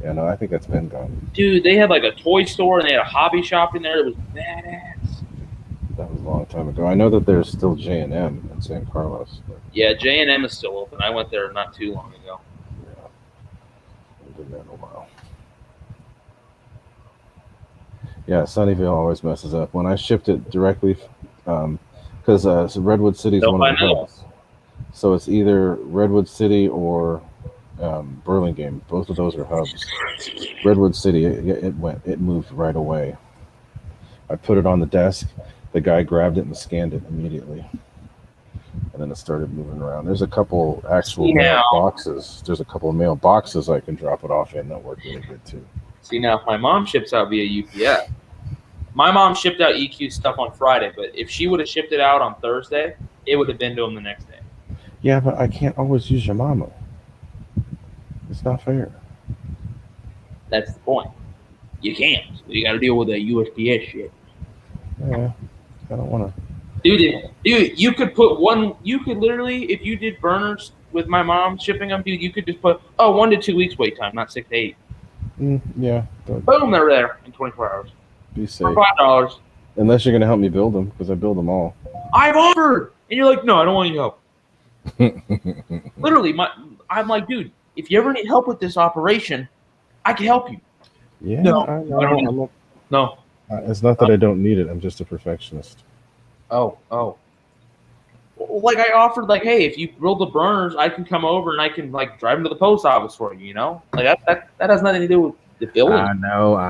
Yeah, no, I think that's been gone. Dude, they had like a toy store and they had a hobby shop in there. It was badass. That was a long time ago. I know that there's still J&M in San Carlos. But... Yeah, J&M is still open. I went there not too long ago. Yeah. I did that in a while. Yeah, Sunnyvale always messes up. When I shipped it directly, because so Redwood City is one of the hubs. So it's either Redwood City or Burlingame. Both of those are hubs. Redwood City, it moved right away. I put it on the desk. The guy grabbed it and scanned it immediately. And then it started moving around. There's a couple actual mail boxes. There's a couple of mail boxes I can drop it off in that work really good too. See, now if my mom ships out via UPS, my mom shipped out EQ stuff on Friday, but if she would have shipped it out on Thursday, it would have been to him the next day. Yeah, but I can't always use your mama. It's not fair. That's the point. You can't. You got to deal with that USPS shit. Yeah, I don't want to. Dude, you could put one. You could literally, if you did burners with my mom shipping them, dude, you could just put 1 to 2 weeks wait time, not 6 to 8. Yeah. Boom, they're there in 24 hours. Be safe. For $5. Unless you're gonna help me build them, because I build them all. I've offered, and you're like, no, I don't want your help. Literally, I'm like, dude, if you ever need help with this operation, I can help you. Yeah. No, I know. No. It's not that I don't need it. I'm just a perfectionist. Oh. Like I offered, like, hey, if you build the burners, I can come over and I can like drive them to the post office for you. You know, like that has nothing to do with the building. I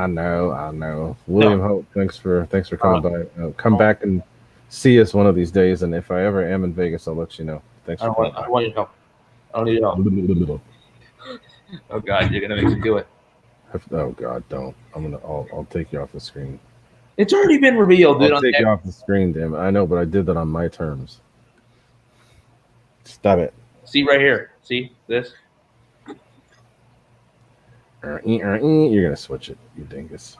know. William Hope, thanks for coming by. Come back and see us one of these days, and if I ever am in Vegas, I'll let you know. Thanks for coming. I don't want your help. I don't need your help. Oh God, you're gonna make me do it. Oh God, don't. I'll take you off the screen. It's already been revealed, dude. I'll take you off the screen, damn it. I know, but I did that on my terms. Stop it. See right here. See this? You're gonna switch it, you dingus.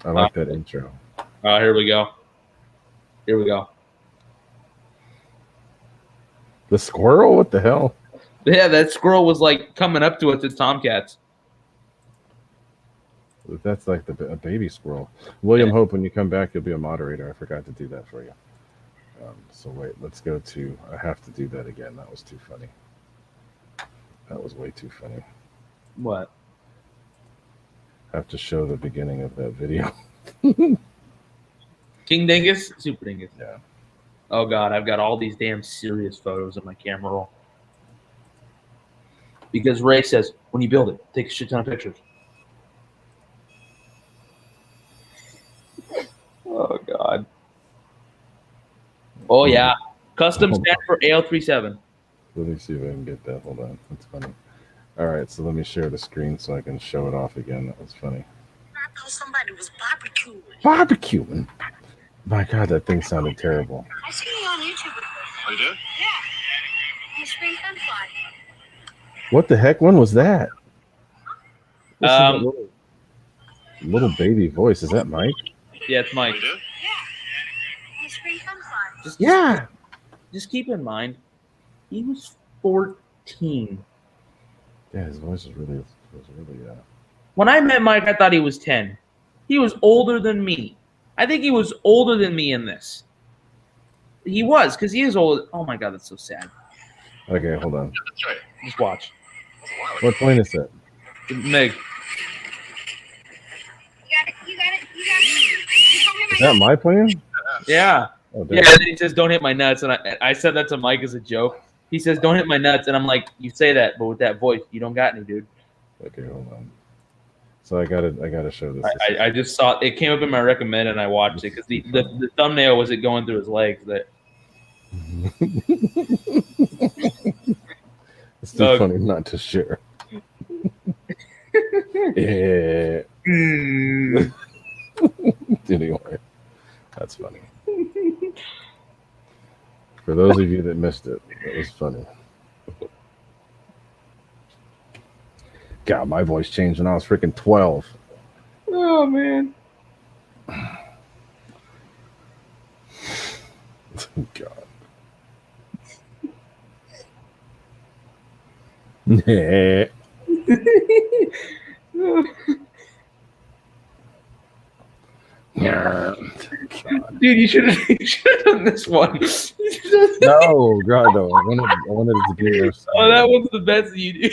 I like that intro. Here we go. The squirrel? What the hell? Yeah, that squirrel was like coming up to us as Tomcats. That's like a baby squirrel. William Hope, when you come back, you'll be a moderator. I forgot to do that for you. So wait, let's go to. I have to do that again. That was too funny. That was way too funny. What? I have to show the beginning of that video. King Dingus? Super Dingus. Yeah. Oh God, I've got all these damn Sirius photos in my camera roll. Because Ray says, when you build it, take a shit ton of pictures. Oh God. Oh yeah. Custom stand for AL37. Let me see if I can get that. Hold on. That's funny. All right, so let me share the screen so I can show it off again. That was funny. I thought somebody was barbecuing. Barbecuing? My God, that thing sounded terrible. I seen you on YouTube. Oh, you did? Yeah. On Spring Sunfly. What the heck? When was that? This is Um, a little baby voice. Is that Mike? Yeah, it's Mike. Oh, you did? Yeah. On Spring Sunfly. Yeah. Just keep in mind, he was 14. Yeah, his voice was really. When I met Mike, I thought he was 10. He was older than me. I think he was older than me in this. He was, because he is old. Oh my god, that's so sad. Okay, hold on. That's right. Just watch. What plane is it? Meg. You got it. You got it. You got it. You told me Is that my plane? Yeah. Oh, Yeah, damn. and then he says, "Don't hit my nuts," and I said that to Mike as a joke. He says, "Don't hit my nuts," and I'm like, "You say that, but with that voice, you don't got any, dude." Okay, hold on. So I gotta show this. I just saw it came up in my recommend, and I watched it because the thumbnail was it going through his legs. That It's too funny not to share. Yeah. Anyway, that's funny. For those of you that missed it, it was funny. God, my voice changed when I was freaking 12. Oh man. God. Yeah. Dude, you should have done this one. No, God, no. I wanted it to be more scary. Oh, that one's the best you do.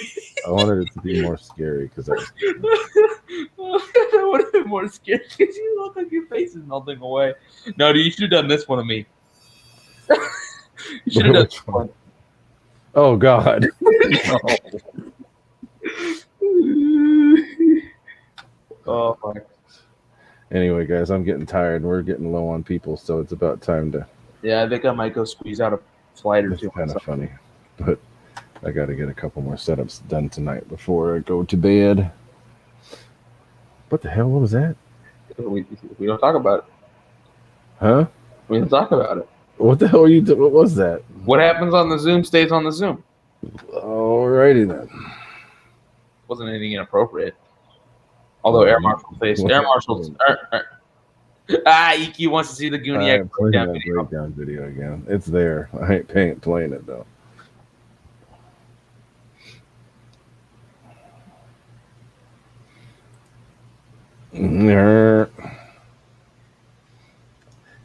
I wanted it to be more scary because I was That would have been more scary because you look like your face is melting away. No, dude, you should have done this one to me. You should have done this one. Oh, God. Oh my. Anyway, guys, I'm getting tired. We're getting low on people, so it's about time to. Yeah, I think I might go squeeze out a flight or It's two. kind of funny, but I got to get a couple more setups done tonight before I go to bed. What the hell? What was that? We don't talk about it. Huh? We don't talk about it. What the hell are you doing? What was that? What happens on the Zoom stays on the Zoom. Alrighty then. Wasn't anything inappropriate. Although Air Marshal EQ wants to see the Gooniac breakdown video again. It's there. I ain't playing it though.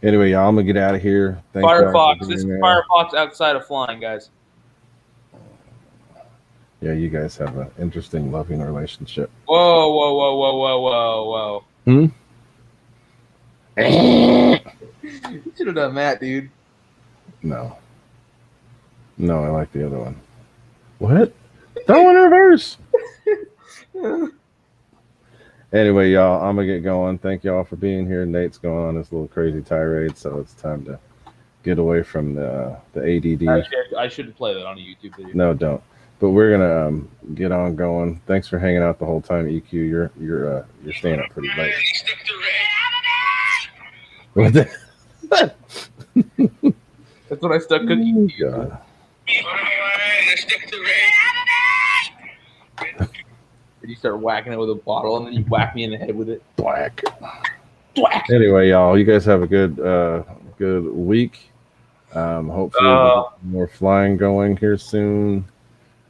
Anyway, y'all, I'm gonna get out of here. Thanks, Firefox. This is Firefox outside of flying, guys. Yeah, you guys have an interesting, loving relationship. Whoa, whoa, whoa, whoa, whoa, whoa, whoa. You should have done that, dude. No, I like the other one. What? Throw in reverse. Anyway, y'all, I'm gonna get going. Thank y'all for being here. Nate's going on this little crazy tirade, so it's time to get away from the ADD. I shouldn't play that on a YouTube video. No, don't. But we're gonna get on going. Thanks for hanging out the whole time, EQ. You're staying up pretty late. What the? That's when I stuck cookie. God. You start whacking it with a bottle, and then you whack me in the head with it. Black. Whack. Anyway, y'all, you guys have a good week. Hopefully, we'll get more flying going here soon.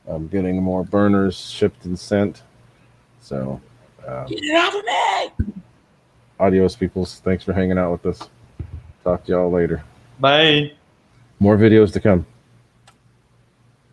I'm getting more burners shipped and sent. So, get it off of me! Adios, peoples. Thanks for hanging out with us. Talk to y'all later. Bye. More videos to come.